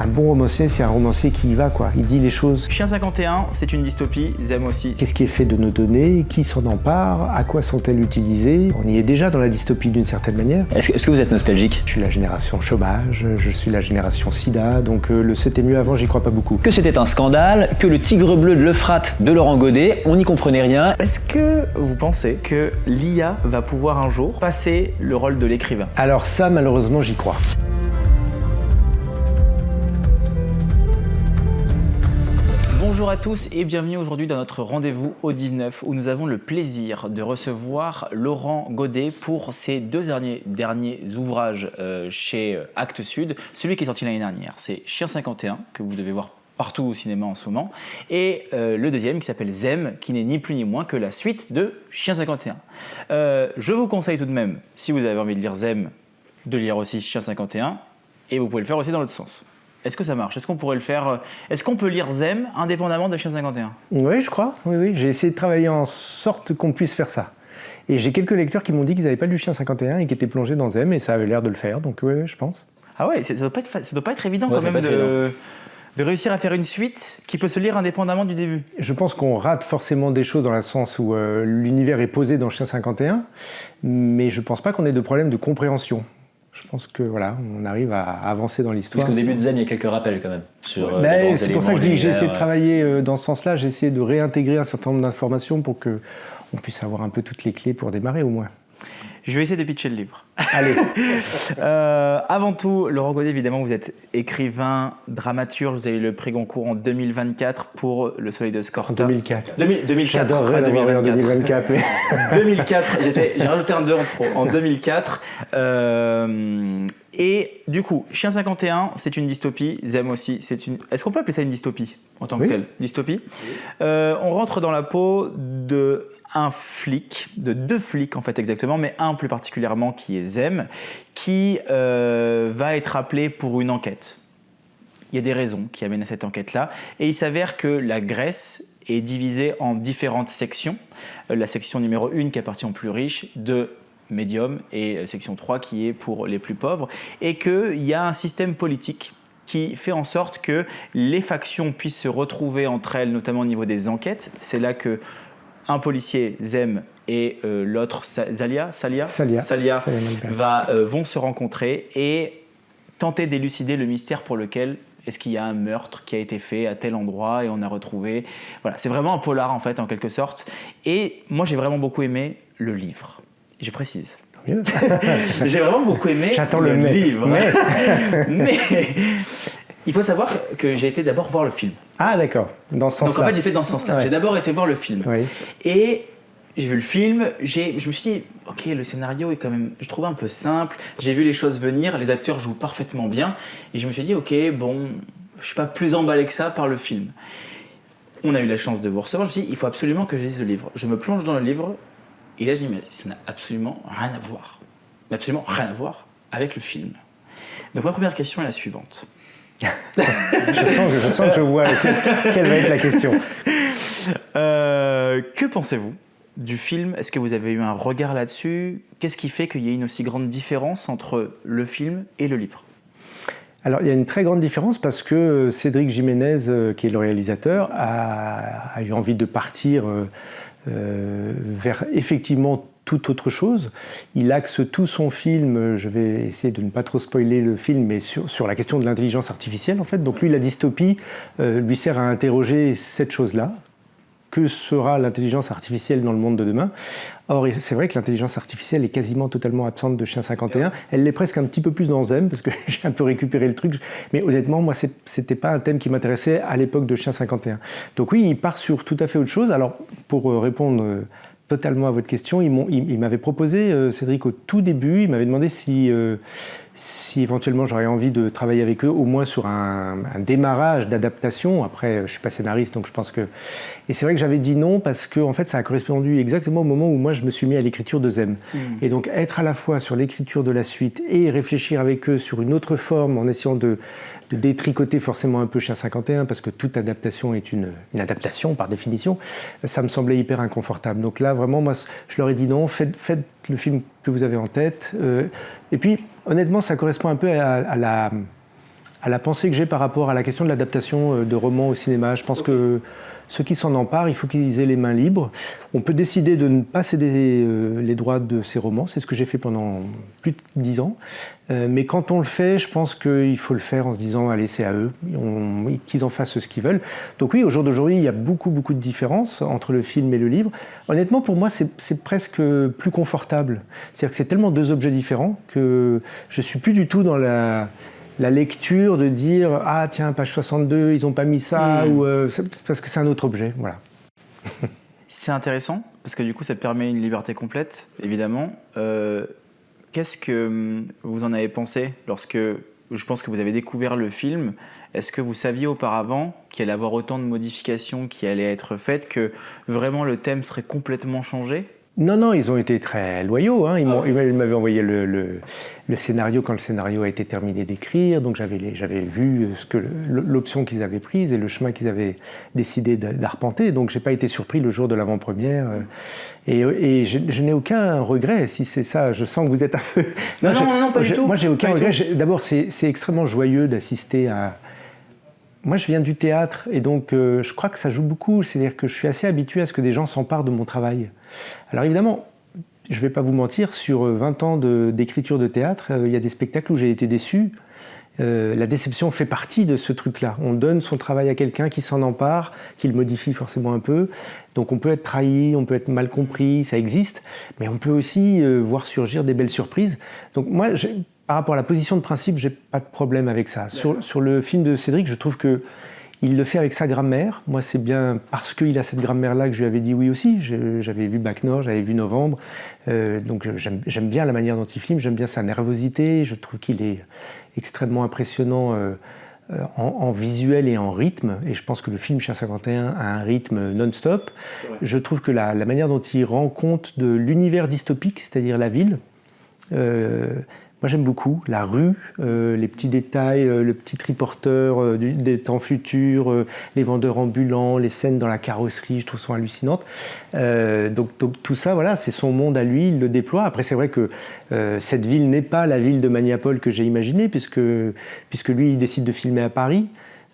Un bon romancier, c'est un romancier qui y va, quoi. Il dit les choses. Chien 51, c'est une dystopie, Zem aussi. Qu'est-ce qui est fait de nos données? Qui s'en empare? À quoi sont-elles utilisées? On y est déjà dans la dystopie d'une certaine manière. Est-ce que vous êtes nostalgique? Je suis la génération chômage, je suis la génération sida, donc le c'était mieux avant, j'y crois pas beaucoup. Que c'était un scandale, que le tigre bleu de l'Euphrate de Laurent Godet, on n'y comprenait rien. Est-ce que vous pensez que l'IA va pouvoir un jour passer le rôle de l'écrivain? Alors ça, malheureusement, j'y crois. Bonjour à tous et bienvenue aujourd'hui dans notre rendez-vous au 19 où nous avons le plaisir de recevoir Laurent Godet pour ses deux derniers ouvrages chez Actes Sud. Celui qui est sorti l'année dernière, c'est Chien 51 que vous devez voir partout au cinéma en ce moment, et le deuxième qui s'appelle Zem, qui n'est ni plus ni moins que la suite de Chien 51. Je vous conseille tout de même, si vous avez envie de lire Zem, de lire aussi Chien 51, et vous pouvez le faire aussi dans l'autre sens. Est-ce que ça marche? Est-ce qu'on pourrait le faire? Est-ce qu'on peut lire Zem indépendamment de Chien 51? Oui, je crois. Oui. J'ai essayé de travailler en sorte qu'on puisse faire ça. Et j'ai quelques lecteurs qui m'ont dit qu'ils n'avaient pas lu Chien 51 et qui étaient plongés dans Zem, et ça avait l'air de le faire, donc oui, je pense. Ah ouais, ça doit pas être évident quand même de réussir à faire une suite qui peut se lire indépendamment du début. Je pense qu'on rate forcément des choses dans le sens où l'univers est posé dans Chien 51, mais je ne pense pas qu'on ait de problème de compréhension. Je pense que voilà, on arrive à avancer dans l'histoire. Parce qu'au début de Zem, il y a quelques rappels quand même. C'est pour ça que je dis que j'ai essayé de travailler dans ce sens-là, j'ai essayé de réintégrer un certain nombre d'informations pour qu'on puisse avoir un peu toutes les clés pour démarrer au moins. Je vais essayer de pitcher le livre. Allez. Avant tout, Laurent Godet, évidemment, vous êtes écrivain, dramaturge. Vous avez eu le prix Goncourt en 2024 pour Le Soleil de Scorta. En 2004. 2004. J'adorerais l'avoir eu en 2024. Mais... 2004. J'ai rajouté un 2 en trop. En 2004. Et du coup, Chien 51, c'est une dystopie. Zem aussi, c'est une... Est-ce qu'on peut appeler ça une dystopie en tant que telle? Dystopie. On rentre dans la peau de... deux flics en fait exactement, mais un plus particulièrement qui est Zem, qui va être appelé pour une enquête. Il y a des raisons qui amènent à cette enquête-là, et il s'avère que la Grèce est divisée en différentes sections. La section numéro 1 qui appartient aux plus riches, 2 médiums, et section 3 qui est pour les plus pauvres, et qu'il y a un système politique qui fait en sorte que les factions puissent se retrouver entre elles, notamment au niveau des enquêtes. C'est là que un policier, Zem, et l'autre, Salia, vont se rencontrer et tenter d'élucider le mystère pour lequel est-ce qu'il y a un meurtre qui a été fait à tel endroit et on a retrouvé... Voilà, c'est vraiment un polar en fait, en quelque sorte. Et moi, j'ai vraiment beaucoup aimé le livre. Je précise. J'ai vraiment beaucoup aimé le livre. Mais il faut savoir que j'ai été d'abord voir le film. Ah d'accord, dans ce sens-là. Donc en fait j'ai fait dans ce sens-là. Ouais. J'ai d'abord été voir le film. Oui. Et j'ai vu le film, je me suis dit, ok, le scénario est quand même, je trouve un peu simple, j'ai vu les choses venir, les acteurs jouent parfaitement bien, et je me suis dit, ok, bon, je suis pas plus emballé que ça par le film. On a eu la chance de vous recevoir, je me suis dit, il faut absolument que je lise le livre. Je me plonge dans le livre, et là je dis, mais ça n'a absolument rien à voir. Mais absolument rien à voir avec le film. Donc ma première question est la suivante. je sens que je vois quelle va être la question. Que pensez-vous du film? Est-ce que vous avez eu un regard là-dessus? Qu'est-ce qui fait qu'il y ait une aussi grande différence entre le film et le livre? Alors, il y a une très grande différence parce que Cédric Jiménez, qui est le réalisateur, a eu envie de partir vers effectivement toute autre chose. Il axe tout son film, je vais essayer de ne pas trop spoiler le film, mais sur la question de l'intelligence artificielle en fait. Donc lui, la dystopie lui sert à interroger cette chose-là. Que sera l'intelligence artificielle dans le monde de demain? Or, c'est vrai que l'intelligence artificielle est quasiment totalement absente de Chien 51. Elle l'est presque un petit peu plus dans Zem, parce que j'ai un peu récupéré le truc. Mais honnêtement, moi, c'était pas un thème qui m'intéressait à l'époque de Chien 51. Donc oui, il part sur tout à fait autre chose. Alors, pour répondre totalement à votre question, il m'avait proposé, Cédric, au tout début, il m'avait demandé si éventuellement j'aurais envie de travailler avec eux, au moins sur un démarrage d'adaptation. Après, je ne suis pas scénariste, donc je pense que... Et c'est vrai que j'avais dit non, parce que en fait, ça a correspondu exactement au moment où moi, je me suis mis à l'écriture de Zem. Et donc, être à la fois sur l'écriture de la suite et réfléchir avec eux sur une autre forme, en essayant de détricoter forcément un peu Chien 51, parce que toute adaptation est une adaptation par définition, ça me semblait hyper inconfortable. Donc là, vraiment, moi, je leur ai dit non, faites le film que vous avez en tête. Et puis, honnêtement, ça correspond un peu à à la pensée que j'ai par rapport à la question de l'adaptation de romans au cinéma. Je pense que ceux qui s'en emparent, il faut qu'ils aient les mains libres. On peut décider de ne pas céder les droits de ces romans, c'est ce que j'ai fait pendant plus de 10 ans. Mais quand on le fait, je pense qu'il faut le faire en se disant, allez, c'est à eux, qu'ils en fassent ce qu'ils veulent. Donc oui, au jour d'aujourd'hui, il y a beaucoup de différences entre le film et le livre. Honnêtement, pour moi, c'est presque plus confortable. C'est-à-dire que c'est tellement deux objets différents que je ne suis plus du tout dans la lecture de dire « Ah tiens, page 62, ils n'ont pas mis ça ou parce que c'est un autre objet. » Voilà. C'est intéressant, parce que du coup, ça te permet une liberté complète, évidemment. Qu'est-ce que vous en avez pensé lorsque, je pense que vous avez découvert le film? Est-ce que vous saviez auparavant qu'il allait y avoir autant de modifications qui allaient être faites, que vraiment le thème serait complètement changé? Non, ils ont été très loyaux. Hein. Ils m'avaient envoyé le scénario quand le scénario a été terminé d'écrire. Donc j'avais vu l'option qu'ils avaient prise et le chemin qu'ils avaient décidé d'arpenter. Donc j'ai pas été surpris le jour de l'avant-première. Et je n'ai aucun regret, si c'est ça. Je sens que vous êtes un peu... Non, pas du tout. Moi, j'ai aucun regret. D'abord, c'est extrêmement joyeux d'assister à... Moi, je viens du théâtre et donc je crois que ça joue beaucoup. C'est-à-dire que je suis assez habitué à ce que des gens s'emparent de mon travail. Alors évidemment, je ne vais pas vous mentir, sur 20 ans d'écriture de théâtre, il y a des spectacles où j'ai été déçu. La déception fait partie de ce truc-là. On donne son travail à quelqu'un qui s'en empare, qui le modifie forcément un peu. Donc on peut être trahi, on peut être mal compris, ça existe. Mais on peut aussi voir surgir des belles surprises. Donc moi, par rapport à la position de principe, j'ai pas de problème avec ça. Sur le film de Cédric, je trouve que il le fait avec sa grammaire. Moi, c'est bien parce qu'il a cette grammaire-là que je lui avais dit oui aussi. J'avais vu Bac Nord, j'avais vu Novembre. Donc j'aime bien la manière dont il filme, j'aime bien sa nervosité. Je trouve qu'il est extrêmement impressionnant en visuel et en rythme. Et je pense que le film Chien 51 a un rythme non-stop. Je trouve que la manière dont il rend compte de l'univers dystopique, c'est-à-dire la ville, moi j'aime beaucoup la rue, les petits détails, le petit triporteur des temps futurs, les vendeurs ambulants, les scènes dans la carrosserie, je trouve sont hallucinantes. Donc tout ça, voilà, c'est son monde à lui, il le déploie. Après c'est vrai que cette ville n'est pas la ville de Maniapol que j'ai imaginée, puisque lui il décide de filmer à Paris.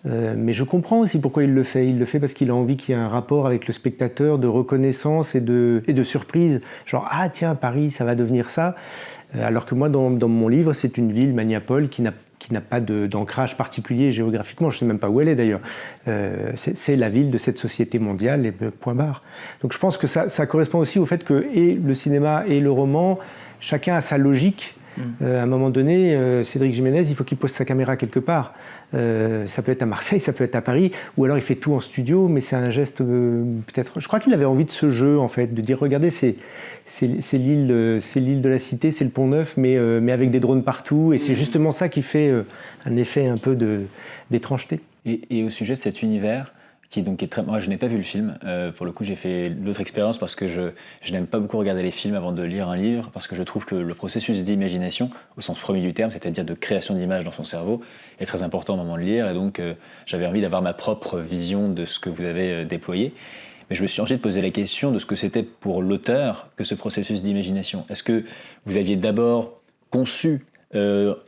Mais je comprends aussi pourquoi il le fait. Il le fait parce qu'il a envie qu'il y ait un rapport avec le spectateur de reconnaissance et de surprise. Genre, ah tiens, Paris, ça va devenir ça. Alors que moi, dans mon livre, c'est une ville, Maniapol, qui n'a pas d'ancrage particulier géographiquement. Je ne sais même pas où elle est d'ailleurs. C'est la ville de cette société mondiale, et point barre. Donc je pense que ça correspond aussi au fait que et le cinéma et le roman, chacun a sa logique. À un moment donné, Cédric Jiménez, il faut qu'il pose sa caméra quelque part. Ça peut être à Marseille, ça peut être à Paris, ou alors il fait tout en studio, mais c'est un geste peut-être... Je crois qu'il avait envie de ce jeu, en fait, de dire, regardez, c'est l'île de la Cité, c'est le Pont Neuf, mais avec des drones partout, et c'est justement ça qui fait un effet un peu d'étrangeté. Et au sujet de cet univers, qui est très... Moi, je n'ai pas vu le film. Pour le coup, j'ai fait l'autre expérience parce que je n'aime pas beaucoup regarder les films avant de lire un livre, parce que je trouve que le processus d'imagination, au sens premier du terme, c'est-à-dire de création d'images dans son cerveau, est très important au moment de lire. Et donc, j'avais envie d'avoir ma propre vision de ce que vous avez déployé. Mais je me suis ensuite posé la question de ce que c'était pour l'auteur que ce processus d'imagination. Est-ce que vous aviez d'abord conçu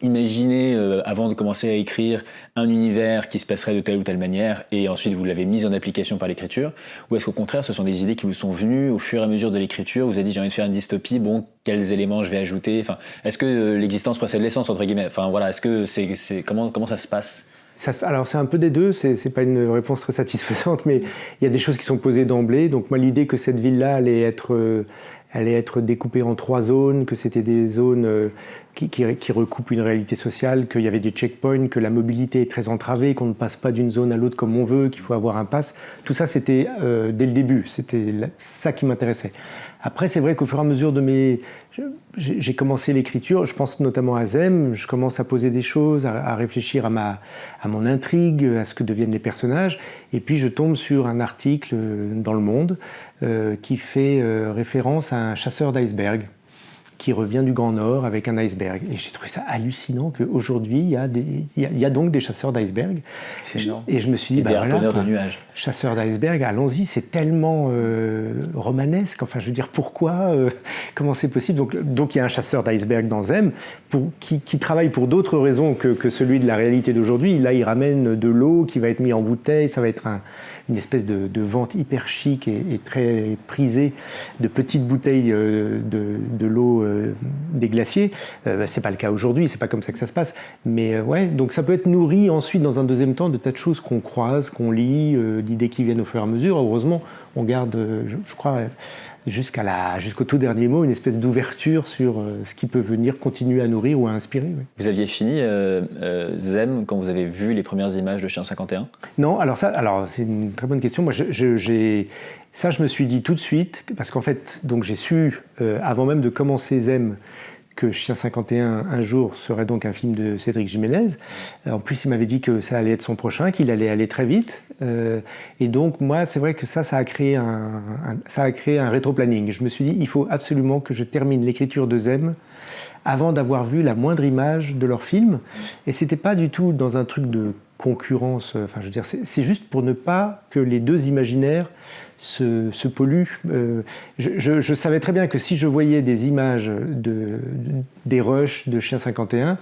imaginez avant de commencer à écrire un univers qui se passerait de telle ou telle manière et ensuite vous l'avez mis en application par l'écriture, ou est-ce qu'au contraire ce sont des idées qui vous sont venues au fur et à mesure de l'écriture, vous avez dit j'ai envie de faire une dystopie, bon quels éléments je vais ajouter, enfin, est-ce que l'existence précède l'essence entre guillemets, enfin voilà, est-ce que c'est comment ça se passe? Alors c'est un peu des deux, c'est pas une réponse très satisfaisante, mais il y a des choses qui sont posées d'emblée. Donc moi l'idée que cette ville-là allait être découpée en 3 zones, que c'était des zones qui recoupent une réalité sociale, qu'il y avait des checkpoints, que la mobilité est très entravée, qu'on ne passe pas d'une zone à l'autre comme on veut, qu'il faut avoir un pass. Tout ça, c'était dès le début, c'était ça qui m'intéressait. Après, c'est vrai qu'au fur et à mesure de j'ai commencé l'écriture, je pense notamment à Zem, je commence à poser des choses, à réfléchir à mon intrigue, à ce que deviennent les personnages, et puis je tombe sur un article dans Le Monde qui fait référence à un chasseur d'iceberg qui revient du Grand Nord avec un iceberg. Et j'ai trouvé ça hallucinant qu'aujourd'hui, il y a donc des chasseurs d'iceberg. C'est énorme. Et je me suis dit, des harponneurs de nuages. Chasseur d'iceberg, allons-y, c'est tellement romanesque. Enfin, je veux dire, pourquoi comment c'est possible? Donc, il y a un chasseur d'iceberg dans Zem qui travaille pour d'autres raisons que celui de la réalité d'aujourd'hui. Là, il ramène de l'eau qui va être mise en bouteille. Ça va être une espèce de vente hyper chic et très prisée de petites bouteilles de l'eau des glaciers. C'est pas le cas aujourd'hui, c'est pas comme ça que ça se passe. Mais ouais, donc ça peut être nourri ensuite, dans un deuxième temps, de tas de choses qu'on croise, qu'on lit, d'idées qui viennent au fur et à mesure. Heureusement, on garde, je crois, jusqu'au tout dernier mot, une espèce d'ouverture sur ce qui peut venir continuer à nourrir ou à inspirer. Oui. Vous aviez fini Zem quand vous avez vu les premières images de Chien 51? Non, alors c'est une très bonne question. Moi, je me suis dit tout de suite, parce qu'en fait, donc j'ai su, avant même de commencer Zem, que Chien 51, un jour, serait donc un film de Cédric Jiménez. En plus, il m'avait dit que ça allait être son prochain, qu'il allait aller très vite. Et donc, moi, c'est vrai que ça a créé un rétro-planning. Je me suis dit, il faut absolument que je termine l'écriture de Zem avant d'avoir vu la moindre image de leur film. Et c'était pas du tout dans un truc de concurrence. Enfin, je veux dire, c'est juste pour ne pas que les deux imaginaires se polluent. Je savais très bien que si je voyais des images des rushs de Chien 51,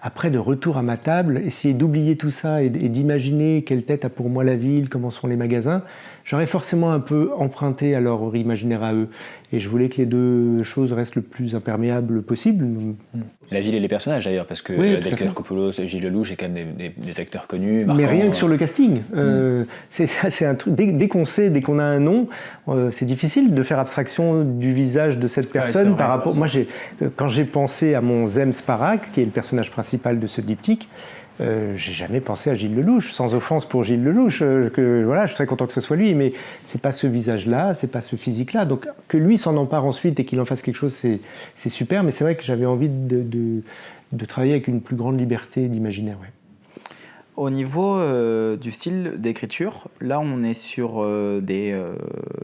après, de retour à ma table, essayer d'oublier tout ça et d'imaginer quelle tête a pour moi la ville, comment sont les magasins, j'aurais forcément un peu emprunté à leur imaginaire à eux. Et je voulais que les deux choses restent le plus imperméables possible. La ville et les personnages d'ailleurs, parce que oui, Delcourt Coppolos, Gilles Lelouch, c'est quand même des acteurs connus. Mais rien que sur le casting. C'est un truc, dès qu'on a un nom, c'est difficile de faire abstraction du visage de cette personne par rapport. Moi, quand j'ai pensé à mon Zem Sparak, qui est le personnage principal de ce diptyque, j'ai jamais pensé à Gilles Lelouch, sans offense pour Gilles Lelouch, voilà, je suis très content que ce soit lui, mais c'est pas ce visage-là, c'est pas ce physique-là. Donc que lui s'en empare ensuite et qu'il en fasse quelque chose, c'est super, mais c'est vrai que j'avais envie de travailler avec une plus grande liberté d'imaginaire. Ouais. Au niveau du style d'écriture, là on est sur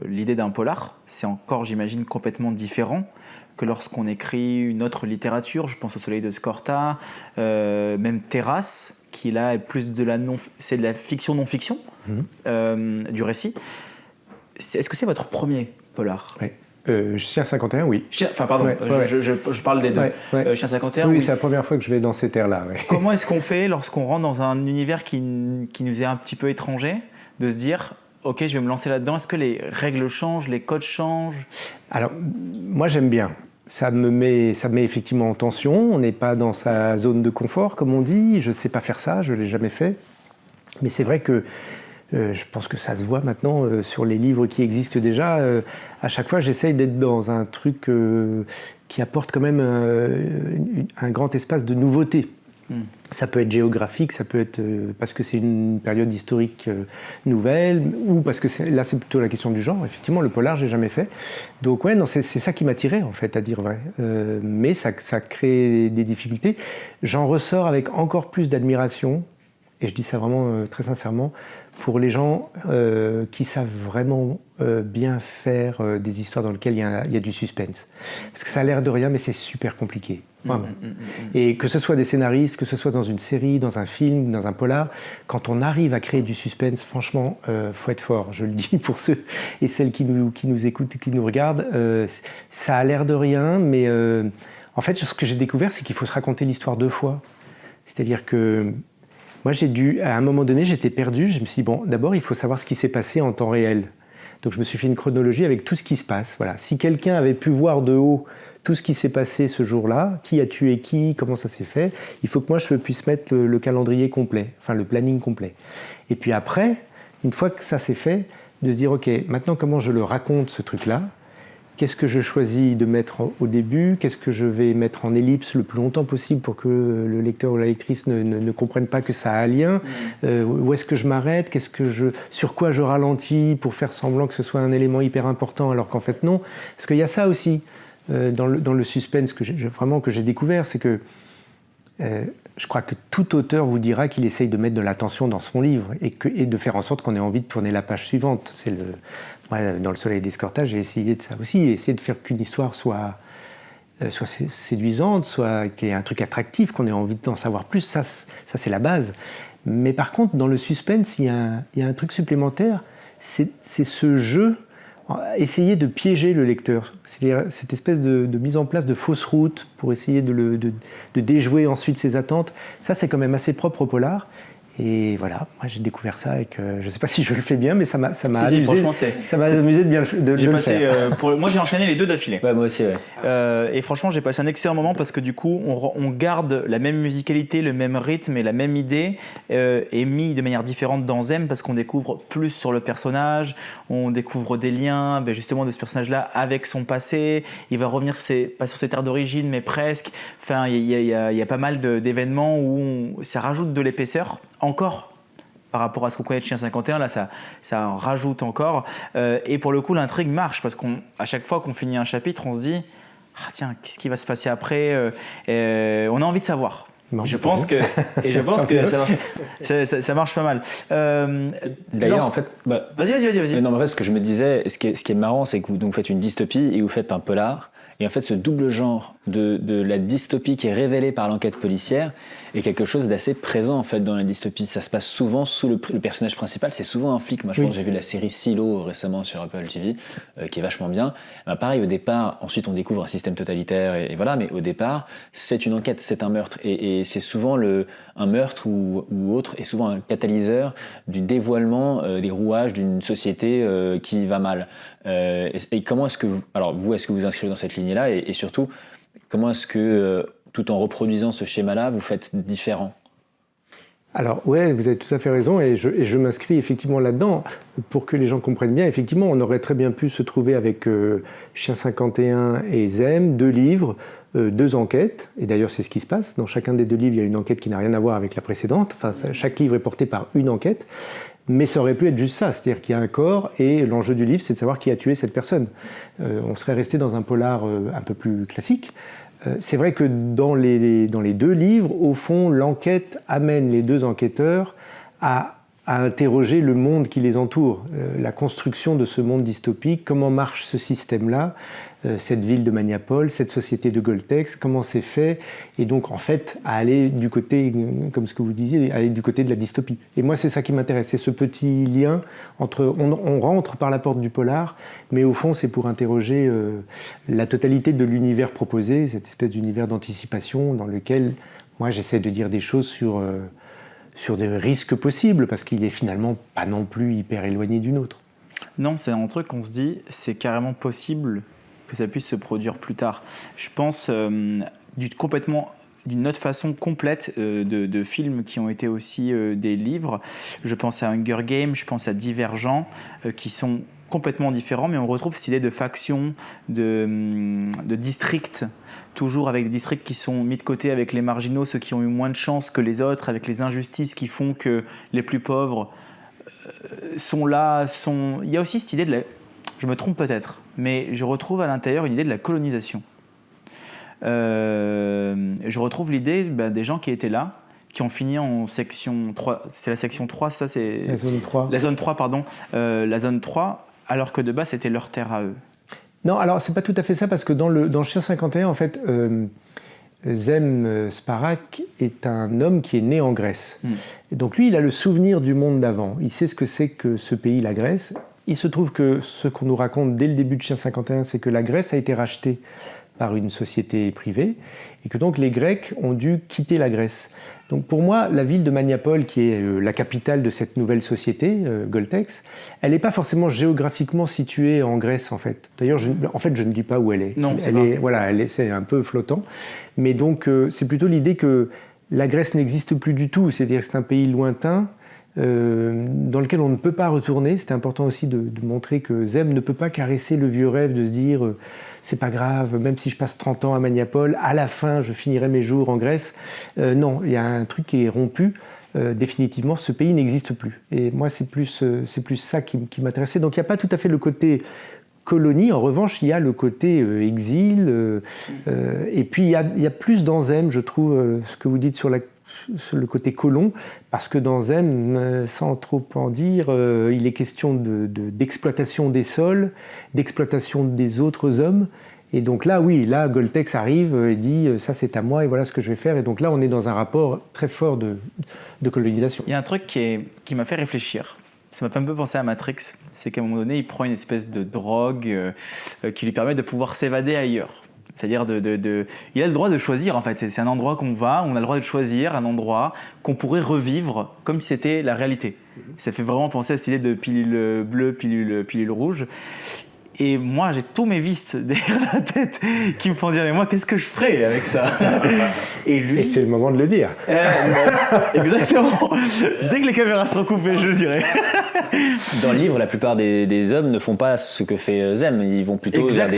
l'idée d'un polar. C'est encore, j'imagine, complètement différent que lorsqu'on écrit une autre littérature. Je pense au Soleil de Scorta, même Terrasse, qui là est plus c'est de la fiction non-fiction du récit. Est-ce que c'est votre premier polar? Oui. Chien 51, oui. Pardon, je parle des deux. Chien 51, oui. C'est la première fois que je vais dans ces terres-là. Ouais. Comment est-ce qu'on fait lorsqu'on rentre dans un univers qui nous est un petit peu étranger, de se dire ok, je vais me lancer là-dedans? Est-ce que les règles changent, les codes changent? Alors, moi j'aime bien. Ça me met effectivement en tension. On n'est pas dans sa zone de confort, comme on dit. Je ne sais pas faire ça, je ne l'ai jamais fait. Mais c'est vrai que je pense que ça se voit maintenant sur les livres qui existent déjà. À chaque fois, j'essaye d'être dans un truc qui apporte quand même un grand espace de nouveauté. Ça peut être géographique, ça peut être parce que c'est une période historique nouvelle, ou parce que là c'est plutôt la question du genre. Effectivement, le polar, j'ai jamais fait. Donc ouais, non, c'est ça qui m'attirait en fait, à dire vrai. Mais ça crée des difficultés. J'en ressors avec encore plus d'admiration, et je dis ça vraiment très sincèrement, pour les gens qui savent vraiment bien faire des histoires dans lesquelles il y a du suspense. Parce que ça a l'air de rien, mais c'est super compliqué. Vraiment. Et que ce soit des scénaristes, que ce soit dans une série, dans un film, dans un polar, quand on arrive à créer du suspense, franchement, faut être fort. Je le dis pour ceux et celles qui nous écoutent et qui nous regardent. Ça a l'air de rien, mais en fait, ce que j'ai découvert, c'est qu'il faut se raconter l'histoire deux fois. C'est-à-dire que moi, à un moment donné, j'étais perdu. Je me suis dit, bon, d'abord, il faut savoir ce qui s'est passé en temps réel. Donc, je me suis fait une chronologie avec tout ce qui se passe. Voilà. Si quelqu'un avait pu voir de haut tout ce qui s'est passé ce jour-là, qui a tué qui, comment ça s'est fait, il faut que moi, je puisse mettre le calendrier complet, enfin, le planning complet. Et puis après, une fois que ça s'est fait, de se dire, OK, maintenant, comment je le raconte, ce truc-là? Qu'est-ce que je choisis de mettre au début? Qu'est-ce que je vais mettre en ellipse le plus longtemps possible pour que le lecteur ou la lectrice ne comprenne pas que ça a un lien? Où est-ce que je m'arrête? Sur quoi je ralentis pour faire semblant que ce soit un élément hyper important alors qu'en fait non? Parce qu'il y a ça aussi dans le suspense que j'ai découvert, c'est que je crois que tout auteur vous dira qu'il essaye de mettre de l'attention dans son livre et de faire en sorte qu'on ait envie de tourner la page suivante. Moi, dans Le Soleil d'Escorta, j'ai essayé de ça aussi, essayer de faire qu'une histoire soit séduisante, qu'il y ait un truc attractif, qu'on ait envie d'en savoir plus. Ça c'est la base. Mais par contre, dans le suspense, il y a un truc supplémentaire, c'est ce jeu, essayer de piéger le lecteur. C'est-à-dire cette espèce de mise en place de fausses routes pour essayer de déjouer ensuite ses attentes. Ça, c'est quand même assez propre au polar. Et voilà, moi j'ai découvert ça et je ne sais pas si je le fais bien, mais ça m'a amusé. Ça m'a amusé de bien de le faire. Moi j'ai enchaîné les 2 d'affilée. Ouais, moi aussi, ouais. Et franchement, j'ai passé un excellent moment parce que du coup, on garde la même musicalité, le même rythme et la même idée, et mis de manière différente dans Zem parce qu'on découvre plus sur le personnage, on découvre des liens justement de ce personnage-là avec son passé. Il va revenir pas sur ses terres d'origine, mais presque. Enfin, il y a pas mal d'événements où ça rajoute de l'épaisseur. Encore par rapport à ce qu'on connaît de Chien 51, là ça en rajoute encore, et pour le coup l'intrigue marche parce qu'à chaque fois qu'on finit un chapitre on se dit ah tiens, qu'est-ce qui va se passer après, on a envie de savoir. Je pense que ça marche pas mal. D'ailleurs, en fait, vas-y. Non, mais en fait, ce que je me disais, ce qui est marrant, c'est que vous faites une dystopie et vous faites un polar. Et en fait, ce double genre de la dystopie qui est révélée par l'enquête policière est quelque chose d'assez présent en fait dans la dystopie. Ça se passe souvent sous le personnage principal, c'est souvent un flic. Moi, je pense j'ai vu la série Silo récemment sur Apple TV, qui est vachement bien. Pareil, au départ, ensuite on découvre un système totalitaire et voilà, mais au départ, c'est une enquête, c'est un meurtre. Et c'est souvent un meurtre ou autre est souvent un catalyseur du dévoilement des rouages d'une société qui va mal. Et comment est-ce que est-ce que vous inscrivez dans cette lignée-là et surtout, comment est-ce que, tout en reproduisant ce schéma-là, vous faites différent ? Alors, ouais, vous avez tout à fait raison, et je m'inscris effectivement là-dedans. Pour que les gens comprennent bien, effectivement, on aurait très bien pu se trouver avec Chien 51 et Zem, 2 livres, 2 enquêtes, et d'ailleurs c'est ce qui se passe. Dans chacun des 2 livres, il y a une enquête qui n'a rien à voir avec la précédente. Enfin, chaque livre est porté par une enquête. Mais ça aurait pu être juste ça, c'est-à-dire qu'il y a un corps et l'enjeu du livre, c'est de savoir qui a tué cette personne. On serait resté dans un polar un peu plus classique. C'est vrai que dans les 2 livres, au fond, l'enquête amène les 2 enquêteurs à interroger le monde qui les entoure, la construction de ce monde dystopique, comment marche ce système-là, cette ville de Maniapol, cette société de Goltex, comment c'est fait, et donc en fait à aller du côté, comme ce que vous disiez, aller du côté de la dystopie. Et moi c'est ça qui m'intéresse, c'est ce petit lien entre, on rentre par la porte du polar, mais au fond c'est pour interroger la totalité de l'univers proposé, cette espèce d'univers d'anticipation dans lequel moi j'essaie de dire des choses sur des risques possibles, parce qu'il est finalement pas non plus hyper éloigné du nôtre. Non, c'est un truc qu'on se dit, c'est carrément possible que ça puisse se produire plus tard. Je pense d'une autre façon complète de films qui ont été aussi des livres. Je pense à Hunger Games, je pense à Divergent, qui sont complètement différents, mais on retrouve cette idée de faction, de district, toujours avec des districts qui sont mis de côté avec les marginaux, ceux qui ont eu moins de chance que les autres, avec les injustices qui font que les plus pauvres sont là. Il y a aussi cette idée je me trompe peut-être, mais je retrouve à l'intérieur une idée de la colonisation. Je retrouve l'idée des gens qui étaient là, qui ont fini en section 3. C'est la section 3, ça c'est... La zone 3. La zone 3, pardon. La zone 3, alors que de base, c'était leur terre à eux. Non, alors c'est pas tout à fait ça, parce que dans Chien 51, en fait, Zem Sparak est un homme qui est né en Grèce. Et donc lui, il a le souvenir du monde d'avant. Il sait ce que c'est que ce pays, la Grèce. Il se trouve que ce qu'on nous raconte dès le début de Chien 51, c'est que la Grèce a été rachetée par une société privée et que donc les Grecs ont dû quitter la Grèce. Donc pour moi, la ville de Maniapol, qui est la capitale de cette nouvelle société, Goltex, elle n'est pas forcément géographiquement située en Grèce en fait. D'ailleurs, je ne dis pas où elle est. Non, c'est un peu flottant. Mais donc c'est plutôt l'idée que la Grèce n'existe plus du tout, c'est-à-dire que c'est un pays lointain, dans lequel on ne peut pas retourner. C'est important aussi de montrer que Zem ne peut pas caresser le vieux rêve de se dire c'est pas grave, même si je passe 30 ans à Maniapol, à la fin je finirai mes jours en Grèce. Non, il y a un truc qui est rompu. Définitivement, ce pays n'existe plus. Et moi, c'est plus ça qui m'intéressait. Donc il n'y a pas tout à fait le côté colonie. En revanche, il y a le côté exil. Et puis il y a plus dans Zem, je trouve, ce que vous dites sur le côté colon, parce que dans Zem, sans trop en dire, il est question d'exploitation des sols, d'exploitation des autres hommes, Et donc là, oui, là, Goltex arrive et dit ça c'est à moi et voilà ce que je vais faire. Et donc là, on est dans un rapport très fort de colonisation. Il y a un truc qui m'a fait réfléchir. Ça m'a fait un peu penser à Matrix. C'est qu'à un moment donné, il prend une espèce de drogue qui lui permet de pouvoir s'évader ailleurs. C'est-à-dire, il a le droit de choisir en fait. C'est un endroit qu'on va, on a le droit de choisir un endroit qu'on pourrait revivre comme si c'était la réalité. Ça fait vraiment penser à cette idée de pilule bleue, pilule rouge. Et moi, j'ai tous mes vices derrière la tête qui me font dire « Mais moi, qu'est-ce que je ferais avec ça ?» Et lui... Et c'est le moment de le dire. Exactement. Dès que les caméras seront coupées, je le dirai. Dans le livre, la plupart des hommes ne font pas ce que fait Zem. Ils vont plutôt vers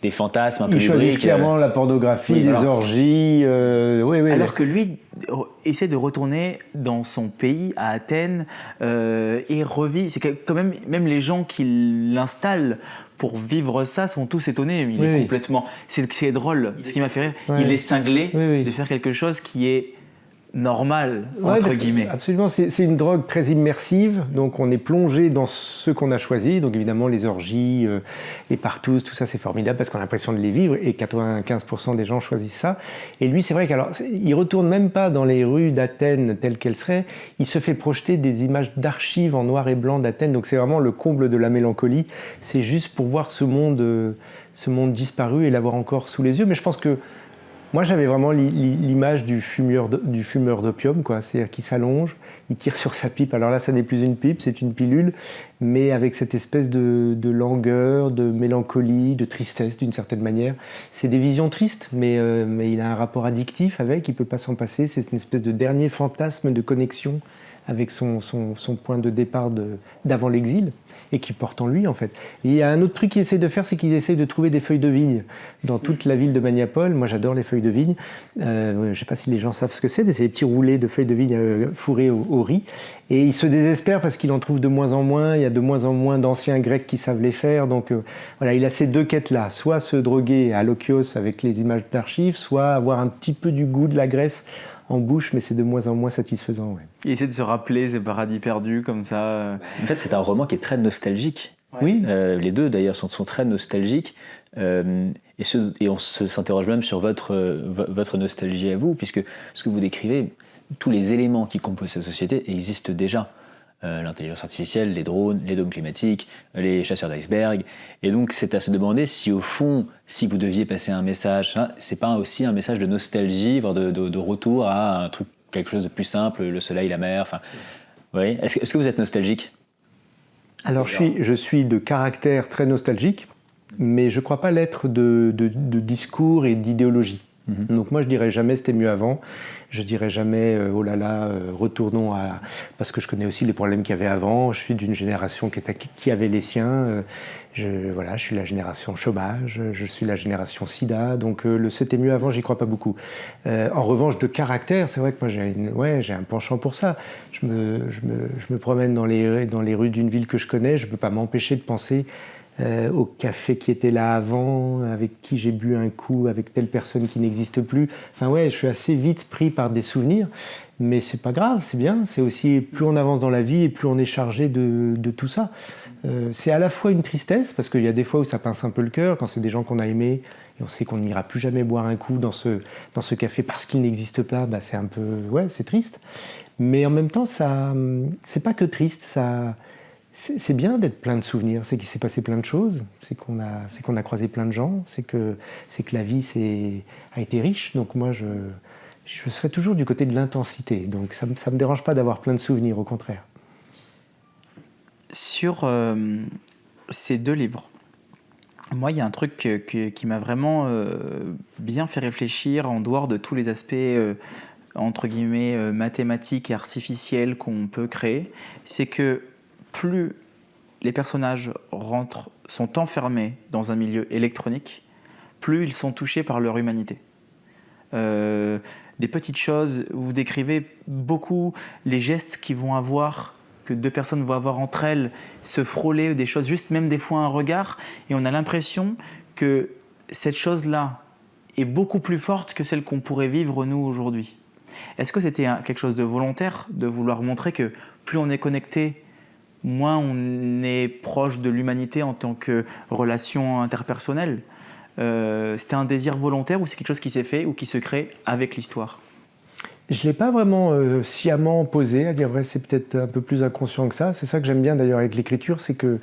des fantasmes un peu lubriques. Ils choisissent clairement la pornographie, les orgies. Alors que lui essaie de retourner dans son pays, à Athènes, et revit. C'est quand même les gens qui l'installent pour vivre ça sont tous étonnés. Il est complètement. C'est drôle. Ce qui m'a fait rire, il est cinglé de faire quelque chose qui est normal, entre guillemets. Absolument, c'est une drogue très immersive, donc on est plongé dans ce qu'on a choisi, donc évidemment les orgies, les partous, tout ça c'est formidable parce qu'on a l'impression de les vivre et 95% des gens choisissent ça. Et lui c'est vrai qu'il retourne même pas dans les rues d'Athènes telles qu'elles seraient, il se fait projeter des images d'archives en noir et blanc d'Athènes, donc c'est vraiment le comble de la mélancolie, c'est juste pour voir ce monde disparu et l'avoir encore sous les yeux, mais je pense que moi, j'avais vraiment l'image du fumeur d'opium, quoi. C'est-à-dire qu'il s'allonge, il tire sur sa pipe. Alors là, ça n'est plus une pipe, c'est une pilule, mais avec cette espèce de langueur, de mélancolie, de tristesse, d'une certaine manière. C'est des visions tristes, mais il a un rapport addictif avec, il ne peut pas s'en passer. C'est une espèce de dernier fantasme de connexion avec son point de départ d'avant l'exil, et qui porte en lui en fait. Et il y a un autre truc qu'il essaie de faire, c'est qu'il essaie de trouver des feuilles de vigne dans toute la ville de Maniapol. Moi j'adore les feuilles de vigne. Je ne sais pas si les gens savent ce que c'est, mais c'est des petits roulés de feuilles de vigne fourrés au riz. Et il se désespère parce qu'il en trouve de moins en moins. Il y a de moins en moins d'anciens Grecs qui savent les faire. Donc voilà, il a ces deux quêtes-là. Soit se droguer à l'okios avec les images d'archives, soit avoir un petit peu du goût de la Grèce en bouche, mais c'est de moins en moins satisfaisant. Il essaie de se rappeler ces paradis perdus comme ça. En fait, c'est un roman qui est très nostalgique. Oui. Les deux, d'ailleurs, sont très nostalgiques. Et on s'interroge même sur votre nostalgie à vous, puisque ce que vous décrivez, tous les éléments qui composent cette société existent déjà. L'intelligence artificielle, les drones, les dômes climatiques, les chasseurs d'icebergs. Et donc, c'est à se demander si, au fond, si vous deviez passer un message, c'est pas aussi un message de nostalgie, voire de retour à un truc, quelque chose de plus simple, le soleil, la mer. Enfin, oui. Est-ce que vous êtes nostalgique ? Alors, je suis de caractère très nostalgique, mais je ne crois pas l'être de discours et d'idéologie. Donc moi je dirais jamais c'était mieux avant, je dirais jamais oh là là retournons à... parce que je connais aussi les problèmes qu'il y avait avant, je suis d'une génération qui avait les siens, je suis la génération chômage, je suis la génération sida, donc le c'était mieux avant j'y crois pas beaucoup. En revanche de caractère, c'est vrai que moi j'ai un penchant pour ça, je me promène dans les rues d'une ville que je connais, je peux pas m'empêcher de penser au café qui était là avant, avec qui j'ai bu un coup, avec telle personne qui n'existe plus. Enfin ouais, je suis assez vite pris par des souvenirs, mais c'est pas grave, c'est bien. C'est aussi plus on avance dans la vie et plus on est chargé de tout ça. C'est à la fois une tristesse, parce qu'il y a des fois où ça pince un peu le cœur, quand c'est des gens qu'on a aimés, et on sait qu'on n'ira plus jamais boire un coup dans ce café parce qu'il n'existe pas, bah c'est un peu... ouais, c'est triste. Mais en même temps, ça, c'est pas que triste, ça... C'est bien d'être plein de souvenirs, c'est qu'il s'est passé plein de choses, c'est qu'on a croisé plein de gens, c'est que la vie a été riche. Donc moi, je serai toujours du côté de l'intensité. Donc ça me dérange pas d'avoir plein de souvenirs, au contraire. Sur ces deux livres, moi, il y a un truc qui m'a vraiment bien fait réfléchir en dehors de tous les aspects entre guillemets mathématiques et artificiels qu'on peut créer, c'est que plus les personnages sont enfermés dans un milieu électronique, plus ils sont touchés par leur humanité. Des petites choses, vous décrivez beaucoup les gestes que deux personnes vont avoir entre elles, se frôler, des choses, juste même des fois un regard, et on a l'impression que cette chose-là est beaucoup plus forte que celle qu'on pourrait vivre nous aujourd'hui. Est-ce que c'était quelque chose de volontaire, de vouloir montrer que plus on est connecté, moins on est proche de l'humanité en tant que relation interpersonnelle, C'était un désir volontaire ou c'est quelque chose qui s'est fait ou qui se crée avec l'histoire? Je ne l'ai pas vraiment sciemment posé, à dire vrai, c'est peut-être un peu plus inconscient que ça. C'est ça que j'aime bien d'ailleurs avec l'écriture, c'est qu'il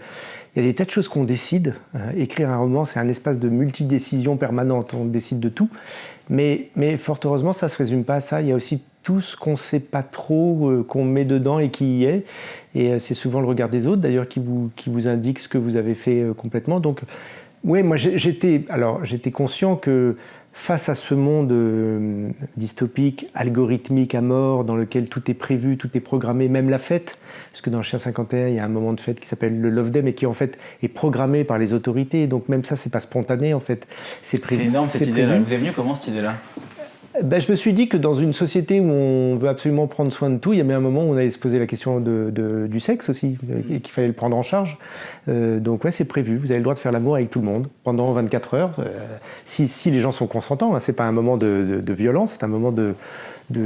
y a des tas de choses qu'on décide. Écrire un roman, c'est un espace de multidécision permanente, on décide de tout. Mais fort heureusement, ça ne se résume pas à ça. Il y a aussi tout ce qu'on ne sait pas trop, qu'on met dedans et qui y est. Et c'est souvent le regard des autres, d'ailleurs, qui vous indique ce que vous avez fait complètement. Donc, oui, moi j'étais conscient que face à ce monde dystopique, algorithmique à mort, dans lequel tout est prévu, tout est programmé, même la fête, parce que dans Chien 51, il y a un moment de fête qui s'appelle le Love Day, mais qui en fait est programmé par les autorités, donc même ça, c'est pas spontané en fait. C'est énorme cette idée-là. Vous est venue comment cette idée-là? Je me suis dit que dans une société où on veut absolument prendre soin de tout, il y avait un moment où on allait se poser la question du sexe aussi, et qu'il fallait le prendre en charge. Donc ouais, c'est prévu, vous avez le droit de faire l'amour avec tout le monde pendant 24 heures, si les gens sont consentants, hein, c'est pas un moment de violence, c'est un moment de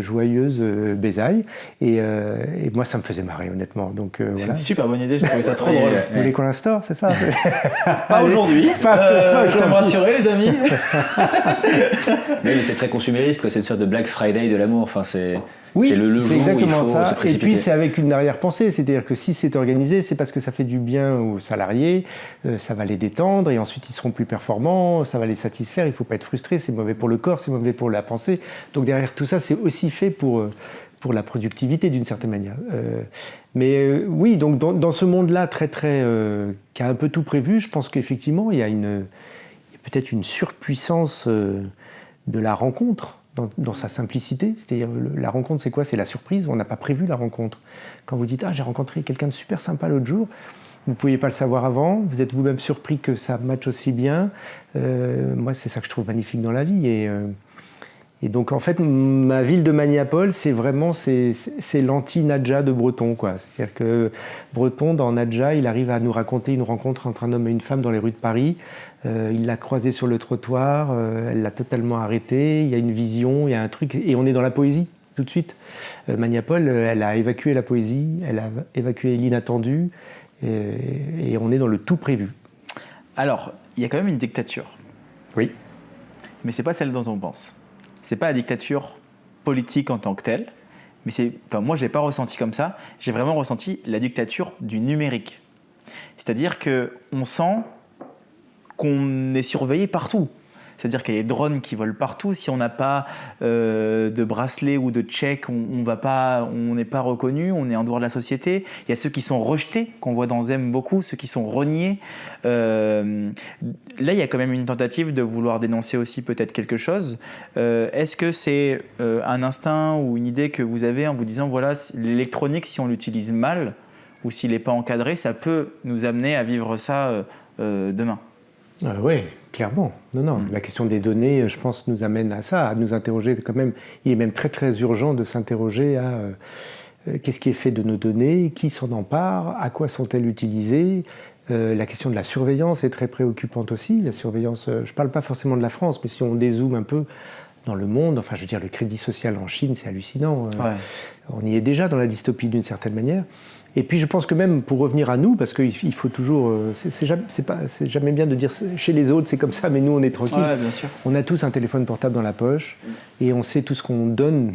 joyeuse bésaille. Et moi, ça me faisait marrer, honnêtement. Donc, c'est voilà. Une super bonne idée, je trouvais ça trop drôle. Vous voulez qu'on l'instaure, c'est ça? Pas aujourd'hui. Ça me rassurer, les amis. Mais c'est très consumériste, quoi. C'est une sorte de Black Friday de l'amour. Enfin, c'est le jour exactement où il faut ça. se précipiter. Et puis c'est avec une arrière-pensée, c'est-à-dire que si c'est organisé, c'est parce que ça fait du bien aux salariés, ça va les détendre et ensuite ils seront plus performants, ça va les satisfaire, il ne faut pas être frustré, c'est mauvais pour le corps, c'est mauvais pour la pensée. Donc derrière tout ça, c'est aussi fait pour la productivité d'une certaine manière. Oui, donc dans ce monde-là très qui a un peu tout prévu, je pense qu'effectivement il y a peut-être une surpuissance de la rencontre. Dans sa simplicité, c'est-à-dire la rencontre c'est quoi? C'est la surprise, on n'a pas prévu la rencontre. Quand vous dites « Ah, j'ai rencontré quelqu'un de super sympa l'autre jour », vous ne pouviez pas le savoir avant, vous êtes vous-même surpris que ça matche aussi bien. Moi, c'est ça que je trouve magnifique dans la vie. Et donc, en fait, ma ville de Maniapol, c'est vraiment c'est l'anti-Nadja de Breton, quoi. C'est-à-dire que Breton, dans Nadja, il arrive à nous raconter une rencontre entre un homme et une femme dans les rues de Paris. Il l'a croisée sur le trottoir, elle l'a totalement arrêtée, il y a une vision, il y a un truc, et on est dans la poésie, tout de suite. Maniapol, elle a évacué la poésie, elle a évacué l'inattendu, et on est dans le tout prévu. Alors, il y a quand même une dictature. Oui. Mais c'est pas celle dont on pense. C'est pas la dictature politique en tant que telle, mais moi je l'ai pas ressenti comme ça, j'ai vraiment ressenti la dictature du numérique. C'est-à-dire qu'on sent qu'on est surveillé partout. C'est-à-dire qu'il y a des drones qui volent partout. Si on n'a pas de bracelet ou de check, on n'est pas reconnu, on est en dehors de la société. Il y a ceux qui sont rejetés, qu'on voit dans Zem beaucoup, ceux qui sont reniés. Là, il y a quand même une tentative de vouloir dénoncer aussi peut-être quelque chose. Est-ce que c'est un instinct ou une idée que vous avez en vous disant, voilà, l'électronique, si on l'utilise mal ou s'il n'est pas encadré, ça peut nous amener à vivre ça demain? Oui, clairement. Non. La question des données, je pense, nous amène à ça, à nous interroger quand même. Il est même très urgent de s'interroger à qu'est-ce qui est fait de nos données, qui s'en empare, à quoi sont-elles utilisées. La question de la surveillance est très préoccupante aussi. La surveillance, je ne parle pas forcément de la France, mais si on dézoome un peu dans le monde, enfin je veux dire, le crédit social en Chine, c'est hallucinant. Ouais. On y est déjà dans la dystopie d'une certaine manière. Et puis je pense que même pour revenir à nous, parce qu'il faut toujours, c'est jamais bien de dire chez les autres c'est comme ça, mais nous on est tranquille. Ouais, bien sûr. On a tous un téléphone portable dans la poche et on sait tout ce qu'on donne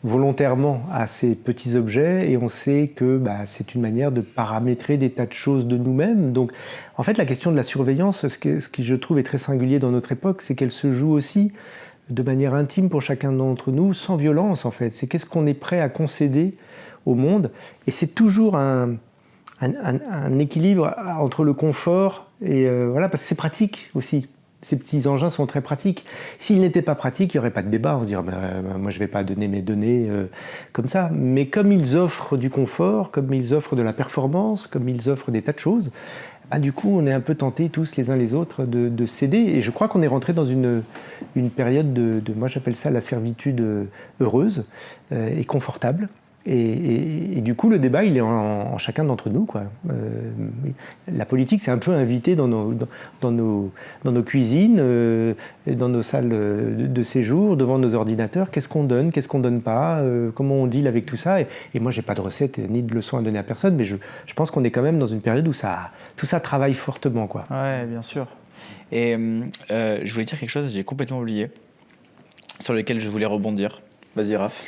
volontairement à ces petits objets et on sait que c'est une manière de paramétrer des tas de choses de nous-mêmes. Donc en fait la question de la surveillance, ce qui je trouve est très singulier dans notre époque, c'est qu'elle se joue aussi de manière intime pour chacun d'entre nous, sans violence en fait. C'est qu'est-ce qu'on est prêt à concéder au monde, et c'est toujours un équilibre entre le confort et voilà, parce que c'est pratique aussi. Ces petits engins sont très pratiques. S'ils n'étaient pas pratiques, il n'y aurait pas de débat. On se dirait, moi je ne vais pas donner mes données comme ça. Mais comme ils offrent du confort, comme ils offrent de la performance, comme ils offrent des tas de choses, du coup on est un peu tentés tous les uns les autres de céder. Et je crois qu'on est rentré dans une période de moi j'appelle ça la servitude heureuse et confortable. Et du coup, le débat, il est en chacun d'entre nous, quoi. La politique, c'est un peu invité dans nos cuisines, dans nos salles de séjour, devant nos ordinateurs. Qu'est-ce qu'on donne pas, comment on deal avec tout ça. Et moi, j'ai pas de recette ni de leçons à donner à personne, mais je pense qu'on est quand même dans une période où tout ça travaille fortement, quoi. Ouais, bien sûr. Et je voulais dire quelque chose, j'ai complètement oublié, sur lequel je voulais rebondir. Vas-y, Raph.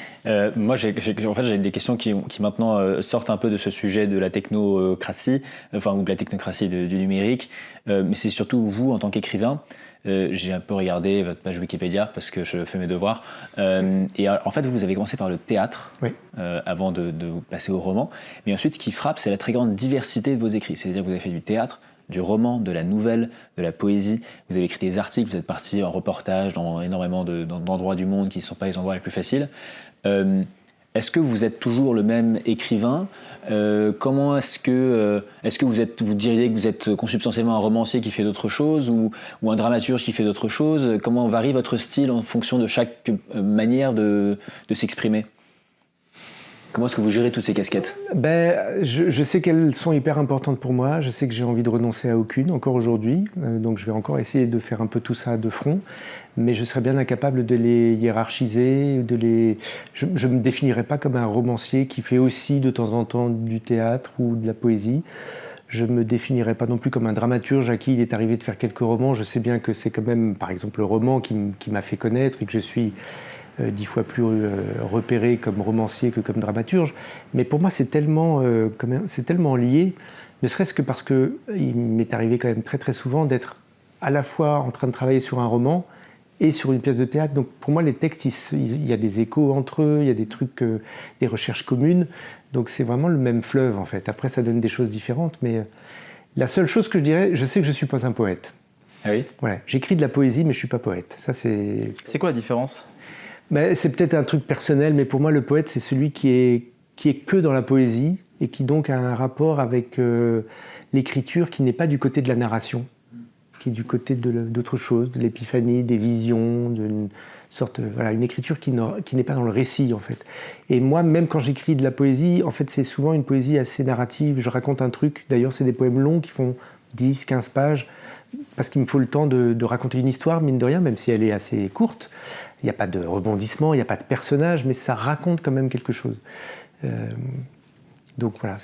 Moi, j'ai des questions qui maintenant sortent un peu de ce sujet de la technocratie, ou de la technocratie du numérique, mais c'est surtout vous, en tant qu'écrivain. J'ai un peu regardé votre page Wikipédia parce que je fais mes devoirs. Et en fait, vous avez commencé par le théâtre avant de vous passer au roman. Mais ensuite, ce qui frappe, c'est la très grande diversité de vos écrits. C'est-à-dire que vous avez fait du théâtre, du roman, de la nouvelle, de la poésie. Vous avez écrit des articles, vous êtes parti en reportage dans énormément d'endroits du monde qui ne sont pas les endroits les plus faciles. Est-ce que vous êtes toujours le même écrivain ? Comment est-ce que vous diriez que vous êtes consubstantiellement un romancier qui fait d'autres choses ou un dramaturge qui fait d'autres choses ? Comment varie votre style en fonction de chaque manière de s'exprimer ? Comment est-ce que vous gérez toutes ces casquettes ? Je sais qu'elles sont hyper importantes pour moi. Je sais que j'ai envie de renoncer à aucune, encore aujourd'hui. Donc je vais encore essayer de faire un peu tout ça de front. Mais je serais bien incapable de les hiérarchiser. Je ne me définirais pas comme un romancier qui fait aussi de temps en temps du théâtre ou de la poésie. Je ne me définirais pas non plus comme un dramaturge à qui il est arrivé de faire quelques romans. Je sais bien que c'est quand même, par exemple, le roman qui m'a fait connaître et que je suis 10 fois plus repéré comme romancier que comme dramaturge. Mais pour moi, c'est tellement lié, ne serait-ce que parce qu'il m'est arrivé quand même très très souvent d'être à la fois en train de travailler sur un roman et sur une pièce de théâtre. Donc pour moi, les textes, il y a des échos entre eux, il y a des trucs, des recherches communes. Donc c'est vraiment le même fleuve, en fait. Après, ça donne des choses différentes, mais la seule chose que je dirais, je sais que je ne suis pas un poète. Ah oui ? Voilà. J'écris de la poésie, mais je ne suis pas poète. Ça, c'est... C'est quoi la différence ? C'est peut-être un truc personnel, mais pour moi, le poète, c'est celui qui est que dans la poésie et qui donc a un rapport avec l'écriture qui n'est pas du côté de la narration, qui est du côté d'autre chose, de l'épiphanie, des visions, d'une sorte, une écriture qui n'est pas dans le récit, en fait. Et moi, même quand j'écris de la poésie, en fait, c'est souvent une poésie assez narrative. Je raconte un truc, d'ailleurs, c'est des poèmes longs qui font 10, 15 pages, parce qu'il me faut le temps de raconter une histoire, mine de rien, même si elle est assez courte. Il n'y a pas de rebondissement, il n'y a pas de personnage, mais ça raconte quand même quelque chose. Donc voilà.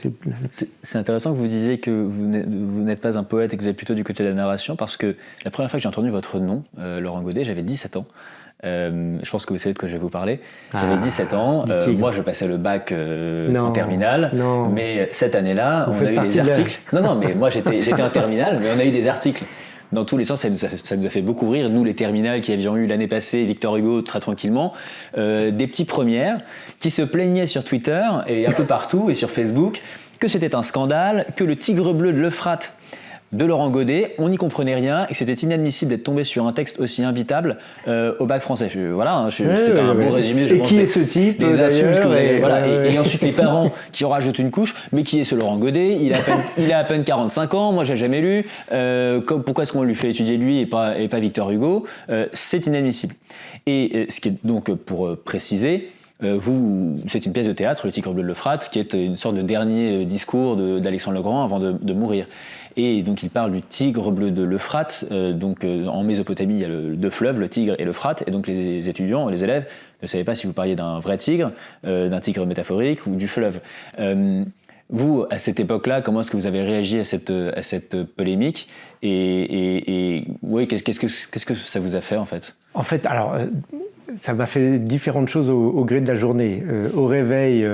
C'est intéressant que vous disiez que vous n'êtes pas un poète et que vous êtes plutôt du côté de la narration, parce que la première fois que j'ai entendu votre nom, Laurent Godet, j'avais 17 ans. Je pense que vous savez de quoi je vais vous parler. J'avais 17 ans, moi je passais le bac en terminale, mais cette année-là, on a eu des articles. Non, mais moi j'étais en terminale, mais on a eu des articles. Dans tous les sens, ça nous a fait beaucoup rire. Nous, les terminales qui avions eu l'année passée Victor Hugo très tranquillement, des petits premières qui se plaignaient sur Twitter et un peu partout et sur Facebook que c'était un scandale, que le tigre bleu de l'Euphrate de Laurent Godet, on n'y comprenait rien et que c'était inadmissible d'être tombé sur un texte aussi imbitable au bac français. C'est un bon résumé. Et qui est ce type des insultes que vous avez, et ensuite les parents qui en rajoutent une couche. Mais qui est ce Laurent Godet ? Il a à peine 45 ans. Moi, j'ai jamais lu. Pourquoi est-ce qu'on lui fait étudier lui et pas Victor Hugo ? C'est inadmissible. Et ce qui est donc pour préciser. C'est une pièce de théâtre, Le Tigre bleu de l'Euphrate, qui est une sorte de dernier discours d'Alexandre le Grand avant de mourir. Et donc il parle du tigre bleu de l'Euphrate. En Mésopotamie, il y a deux fleuves, le Tigre et l'Euphrate. Et donc les étudiants, les élèves, ne savaient pas si vous parliez d'un vrai tigre, d'un tigre métaphorique ou du fleuve. Vous, à cette époque-là, comment est-ce que vous avez réagi à cette polémique ? Et qu'est-ce que ça vous a fait en fait ? En fait, alors... ça m'a fait différentes choses au gré de la journée. Au réveil,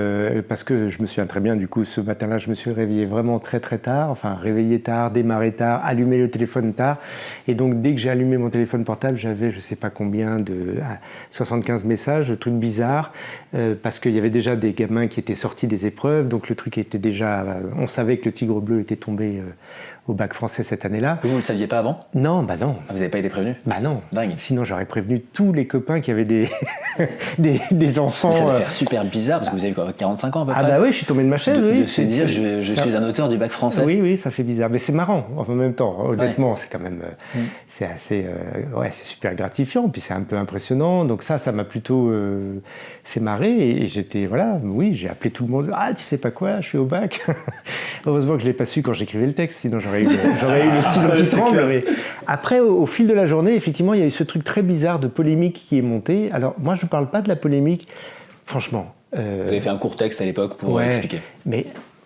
parce que je me souviens très bien, du coup, ce matin-là, je me suis réveillé vraiment très très tard, enfin réveillé tard, démarré tard, allumé le téléphone tard. Et donc, dès que j'ai allumé mon téléphone portable, j'avais je ne sais pas combien 75 messages, de trucs bizarres, parce qu'il y avait déjà des gamins qui étaient sortis des épreuves, donc le truc était déjà... on savait que le tigre bleu était tombé au bac français cette année-là. Vous ne le saviez pas avant ? Non. Vous n'avez pas été prévenu ? Non. Dingue. Sinon, j'aurais prévenu tous les copains qui avaient des enfants. Mais ça doit faire super bizarre, parce que vous avez 45 ans à peu près. Ah bah oui, je suis tombé de ma chaise. De se dire, je suis un auteur du bac français. Oui, ça fait bizarre. Mais c'est marrant, en même temps. Honnêtement, c'est quand même... c'est assez... c'est super gratifiant, puis c'est un peu impressionnant. Donc ça m'a plutôt fait marrer. Et j'étais... j'ai appelé tout le monde. Ah, tu sais pas quoi, je suis au bac. Heureusement que je ne l'ai pas su quand j'écrivais le texte, sinon j'aurais eu le stylo qui tremble. Mais après, au fil de la journée, effectivement, il y a eu ce truc très bizarre de polémique qui est monté. Alors, moi, je ne parle pas de la polémique, franchement. Vous avez fait un court texte à l'époque pour expliquer. Mais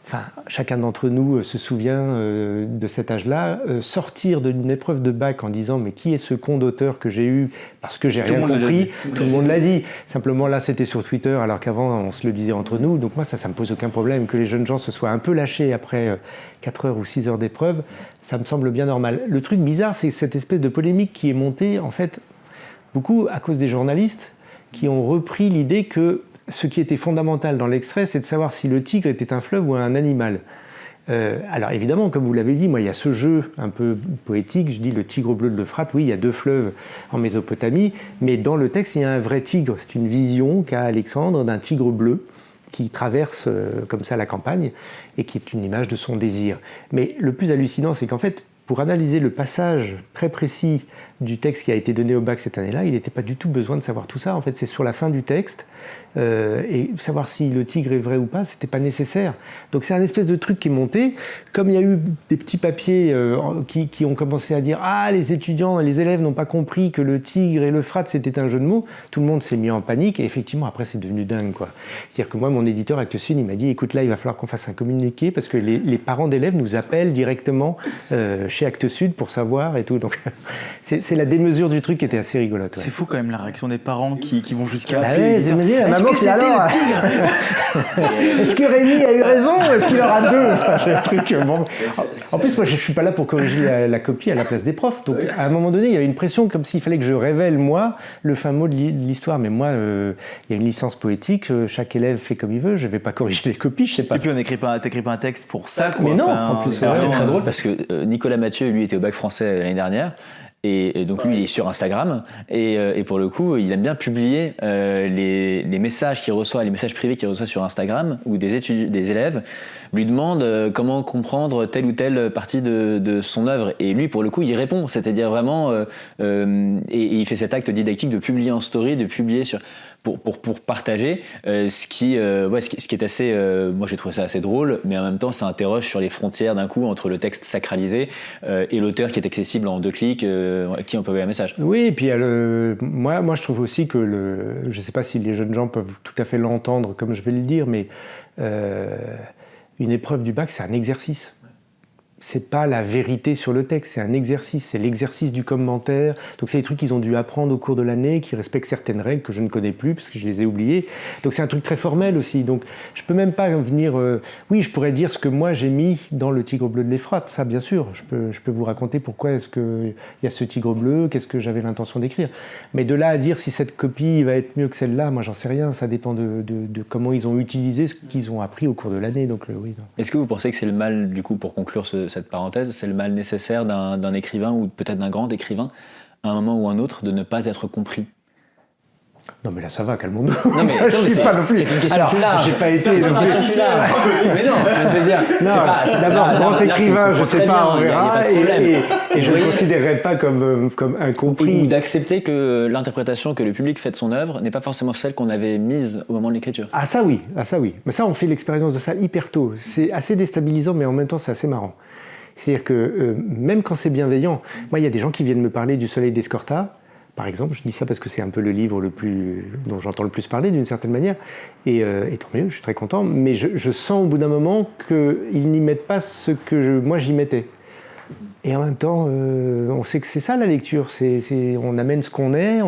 enfin, chacun d'entre nous se souvient de cet âge-là, sortir d'une épreuve de bac en disant mais qui est ce con d'auteur que j'ai eu parce que j'ai rien compris, tout le monde l'a dit. Simplement là c'était sur Twitter alors qu'avant on se le disait entre nous, donc moi ça me pose aucun problème que les jeunes gens se soient un peu lâchés après 4 heures ou 6 heures d'épreuve, ça me semble bien normal. Le truc bizarre c'est cette espèce de polémique qui est montée en fait beaucoup à cause des journalistes qui ont repris l'idée que ce qui était fondamental dans l'extrait, c'est de savoir si le tigre était un fleuve ou un animal. Alors évidemment, comme vous l'avez dit, moi il y a ce jeu un peu poétique, je dis le tigre bleu de l'Euphrate, oui il y a 2 fleuves en Mésopotamie, mais dans le texte il y a un vrai tigre, c'est une vision qu'a Alexandre d'un tigre bleu qui traverse comme ça la campagne et qui est une image de son désir. Mais le plus hallucinant c'est qu'en fait, pour analyser le passage très précis du texte qui a été donné au bac cette année-là, il n'était pas du tout besoin de savoir tout ça. En fait, c'est sur la fin du texte. Et savoir si le tigre est vrai ou pas, c'était pas nécessaire. Donc c'est un espèce de truc qui est monté. Comme il y a eu des petits papiers qui ont commencé à dire « Ah, les étudiants et les élèves n'ont pas compris que le tigre et l'Euphrate, c'était un jeu de mots », tout le monde s'est mis en panique. Et effectivement, après, c'est devenu dingue, quoi. C'est-à-dire que moi, mon éditeur Actes Sud, il m'a dit « Écoute, là, il va falloir qu'on fasse un communiqué parce que les parents d'élèves nous appellent directement chez Actes Sud pour savoir et tout. » Donc c'est la démesure du truc qui était assez rigolote. Ouais. C'est fou quand même la réaction des parents qui vont jusqu'à... Ah ouais, c'est maman qui alors. Est-ce que Rémi a eu raison ou est-ce qu'il aura 2 enfin, c'est un truc bon. En plus, moi, je suis pas là pour corriger la copie à la place des profs. Donc, à un moment donné, il y avait une pression comme s'il fallait que je révèle moi le fin mot de l'histoire. Mais moi, il y a une licence poétique. Chaque élève fait comme il veut. Je vais pas corriger les copies. Je sais pas. Et puis, t'écris pas un texte pour ça, quoi. Mais non. Enfin, en plus, alors c'est très drôle parce que Nicolas Mathieu, lui, était au bac français l'année dernière. Et donc lui, il est sur Instagram et pour le coup, il aime bien publier les messages qu'il reçoit, les messages privés qu'il reçoit sur Instagram où des élèves lui demandent comment comprendre telle ou telle partie de son œuvre. Et lui, pour le coup, il répond. C'est-à-dire vraiment, et il fait cet acte didactique de publier en story, de publier pour partager ce qui est assez... moi, j'ai trouvé ça assez drôle, mais en même temps, ça interroge sur les frontières d'un coup entre le texte sacralisé et l'auteur qui est accessible en 2 clics, à qui on peut envoyer un message. Oui, et puis moi, je trouve aussi que je ne sais pas si les jeunes gens peuvent tout à fait l'entendre comme je vais le dire, mais une épreuve du bac, c'est un exercice. C'est pas la vérité sur le texte, c'est un exercice, c'est l'exercice du commentaire. Donc c'est des trucs qu'ils ont dû apprendre au cours de l'année, qui respectent certaines règles que je ne connais plus parce que je les ai oubliées. Donc c'est un truc très formel aussi. Donc je peux même pas venir... oui, je pourrais dire ce que moi j'ai mis dans le tigre bleu de l'Euphrate, ça bien sûr. Je peux vous raconter pourquoi est-ce qu'il y a ce tigre bleu, qu'est-ce que j'avais l'intention d'écrire. Mais de là à dire si cette copie va être mieux que celle-là, moi j'en sais rien. Ça dépend de comment ils ont utilisé ce qu'ils ont appris au cours de l'année. Donc oui. Non. Est-ce que vous pensez que c'est le mal, du coup, pour conclure cette parenthèse, c'est le mal nécessaire d'un écrivain ou peut-être d'un grand écrivain à un moment ou un autre de ne pas être compris? Non mais là ça va, calmons-nous. Non mais c'est pas non plus. C'est une question plus large. J'ai pas été. C'est une question plus large. Mais non, je veux dire. D'abord grand écrivain, je sais pas, on verra. Et je ne considérerais pas comme incompris. Ou d'accepter que l'interprétation que le public fait de son œuvre n'est pas forcément celle qu'on avait mise au moment de l'écriture. Ah ça oui. Mais ça on fait l'expérience de ça hyper tôt. C'est assez déstabilisant, mais en même temps c'est assez marrant. C'est-à-dire que même quand c'est bienveillant, moi il y a des gens qui viennent me parler du Soleil d'Escorta. Par exemple, je dis ça parce que c'est un peu le livre dont j'entends le plus parler d'une certaine manière, et tant mieux, je suis très content, mais je sens au bout d'un moment qu'ils n'y mettent pas ce que moi j'y mettais. Et en même temps, on sait que c'est ça la lecture, on amène ce qu'on est,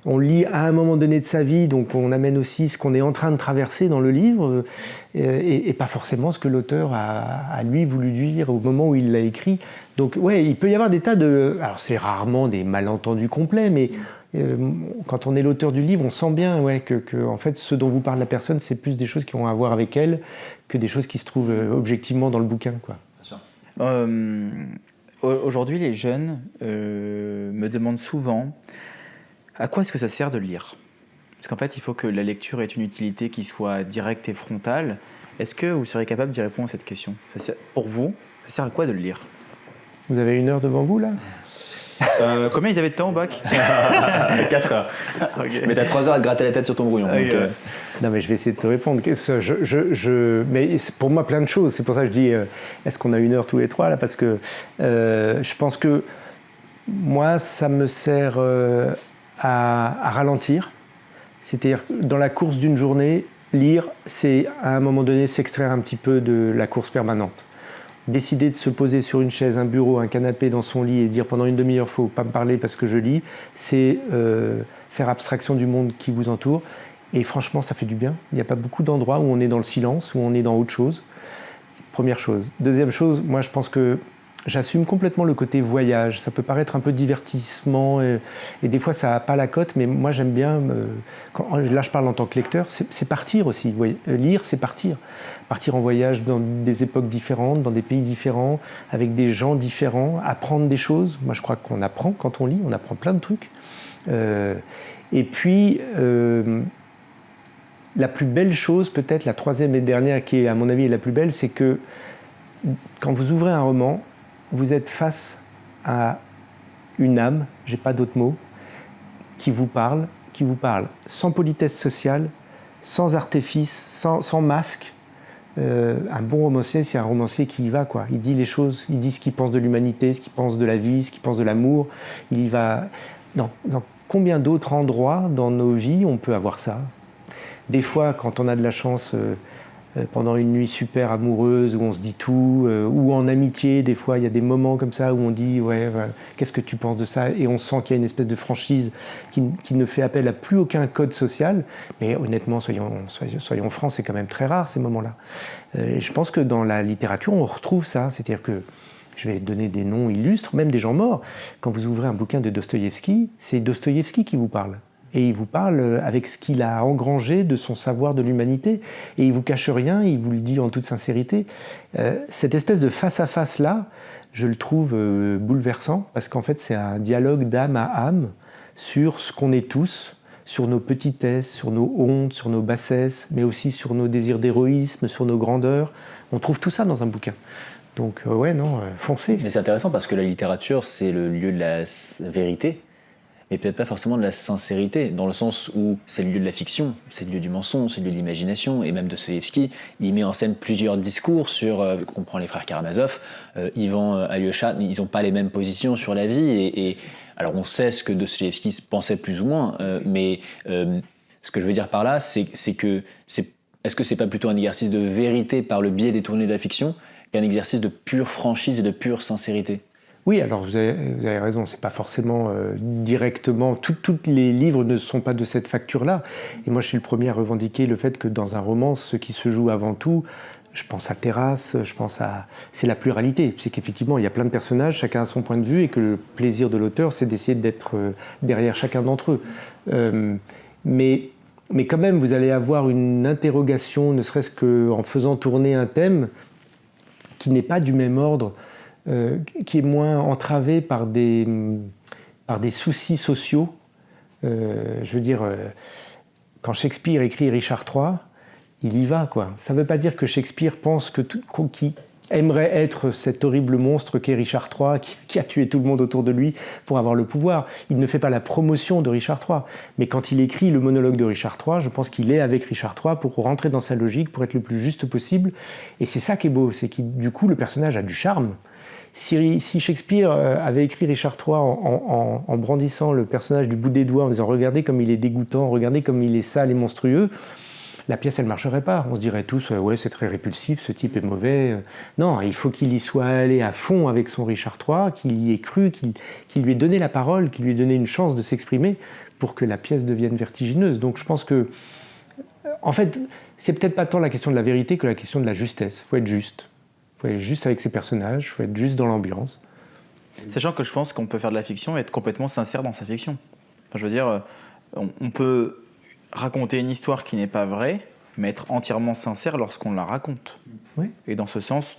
on lit à un moment donné de sa vie, donc on amène aussi ce qu'on est en train de traverser dans le livre, et pas forcément ce que l'auteur a lui voulu dire au moment où il l'a écrit. Donc ouais, il peut y avoir des tas de... Alors c'est rarement des malentendus complets, mais quand on est l'auteur du livre, on sent bien que en fait, ce dont vous parle la personne, c'est plus des choses qui ont à voir avec elle que des choses qui se trouvent objectivement dans le bouquin, quoi. Aujourd'hui, les jeunes me demandent souvent à quoi est-ce que ça sert de lire ? Parce qu'en fait, il faut que la lecture ait une utilité qui soit directe et frontale. Est-ce que vous seriez capable d'y répondre à cette question ? Pour vous, ça sert à quoi de le lire ? Vous avez 1 heure devant vous, là ? Combien ils avaient de temps au bac ? 4 heures. Okay. Mais t'as 3 heures à te gratter la tête sur ton brouillon. Donc, Non, mais je vais essayer de te répondre. Mais c'est pour moi plein de choses. C'est pour ça que je dis, est-ce qu'on a 1 heure tous les 3 là ? Parce que je pense que moi, ça me sert à ralentir. C'est-à-dire dans la course d'une journée, Lire, c'est à un moment donné s'extraire un petit peu de la course permanente. Décider de se poser sur une chaise, un bureau, un canapé dans son lit et dire pendant une demi-heure, il ne faut pas me parler parce que je lis, c'est faire abstraction du monde qui vous entoure. Et franchement, ça fait du bien. Il n'y a pas beaucoup d'endroits où on est dans le silence, où on est dans autre chose. Première chose. Deuxième chose, moi je pense que j'assume complètement le côté voyage. Ça peut paraître un peu divertissement et des fois ça n'a pas la cote, mais moi j'aime bien, là je parle en tant que lecteur, c'est partir aussi. Vous voyez, lire, c'est partir. Partir en voyage dans des époques différentes, dans des pays différents, avec des gens différents, apprendre des choses. Moi je crois qu'on apprend quand on lit, on apprend plein de trucs. Et puis, la plus belle chose, peut-être la troisième et dernière, qui est à mon avis la plus belle, c'est que quand vous ouvrez un roman, vous êtes face à une âme, j'ai pas d'autre mot, qui vous parle sans politesse sociale, sans artifice, sans masque. Un bon romancier, c'est un romancier qui y va, quoi. Il dit les choses, il dit ce qu'il pense de l'humanité, ce qu'il pense de la vie, ce qu'il pense de l'amour. Il y va. Dans combien d'autres endroits dans nos vies on peut avoir ça ? Des fois, quand on a de la chance, pendant une nuit super amoureuse où on se dit tout, ou en amitié, des fois il y a des moments comme ça où on dit ouais, qu'est-ce que tu penses de ça, et on sent qu'il y a une espèce de franchise qui ne fait appel à plus aucun code social. Mais honnêtement, soyons francs, c'est quand même très rare ces moments-là. Et je pense que dans la littérature, on retrouve ça, c'est-à-dire que je vais donner des noms illustres, même des gens morts. Quand vous ouvrez un bouquin de Dostoïevski, c'est Dostoïevski qui vous parle. Et il vous parle avec ce qu'il a engrangé de son savoir de l'humanité. Et il ne vous cache rien, il vous le dit en toute sincérité. Cette espèce de face-à-face-là, je le trouve bouleversant, parce qu'en fait, c'est un dialogue d'âme à âme sur ce qu'on est tous, sur nos petitesses, sur nos hontes, sur nos bassesses, mais aussi sur nos désirs d'héroïsme, sur nos grandeurs. On trouve tout ça dans un bouquin. Donc, foncez. Mais c'est intéressant parce que la littérature, c'est le lieu de la vérité. Et peut-être pas forcément de la sincérité, dans le sens où c'est le lieu de la fiction, c'est le lieu du mensonge, c'est le lieu de l'imagination, et même Dostoïevski, il met en scène plusieurs discours sur, on prend les frères Karamazov, Ivan Alyosha, ils n'ont pas les mêmes positions sur la vie, et alors on sait ce que Dostoïevski pensait plus ou moins, mais ce que je veux dire par là, c'est que, est-ce que c'est pas plutôt un exercice de vérité par le biais détourné de la fiction, qu'un exercice de pure franchise et de pure sincérité ? Oui, alors vous avez raison, c'est pas forcément directement, tous les livres ne sont pas de cette facture-là. Et moi je suis le premier à revendiquer le fait que dans un roman, ce qui se joue avant tout, je pense à Terrasse, c'est la pluralité. C'est qu'effectivement il y a plein de personnages, chacun a son point de vue, et que le plaisir de l'auteur c'est d'essayer d'être derrière chacun d'entre eux. Mais quand même vous allez avoir une interrogation, ne serait-ce qu'en faisant tourner un thème qui n'est pas du même ordre, qui est moins entravé par des soucis sociaux. Je veux dire, quand Shakespeare écrit Richard III, il y va, quoi. Ça ne veut pas dire que Shakespeare pense qu'il aimerait être cet horrible monstre qu'est Richard III, qui a tué tout le monde autour de lui pour avoir le pouvoir. Il ne fait pas la promotion de Richard III. Mais quand il écrit le monologue de Richard III, je pense qu'il est avec Richard III pour rentrer dans sa logique, pour être le plus juste possible. Et c'est ça qui est beau, c'est que du coup, le personnage a du charme. Si Shakespeare avait écrit Richard III en brandissant le personnage du bout des doigts, en disant « regardez comme il est dégoûtant, regardez comme il est sale et monstrueux », la pièce, elle ne marcherait pas. On se dirait tous « ouais, c'est très répulsif, ce type est mauvais ». Non, il faut qu'il y soit allé à fond avec son Richard III, qu'il y ait cru, qu'il lui ait donné la parole, qu'il lui ait donné une chance de s'exprimer pour que la pièce devienne vertigineuse. Donc je pense que, en fait, c'est peut-être pas tant la question de la vérité que la question de la justesse. Il faut être juste. Il faut être juste avec ses personnages, il faut être juste dans l'ambiance. Sachant que je pense qu'on peut faire de la fiction et être complètement sincère dans sa fiction. Enfin, je veux dire, on peut raconter une histoire qui n'est pas vraie, mais être entièrement sincère lorsqu'on la raconte. Oui. Et dans ce sens,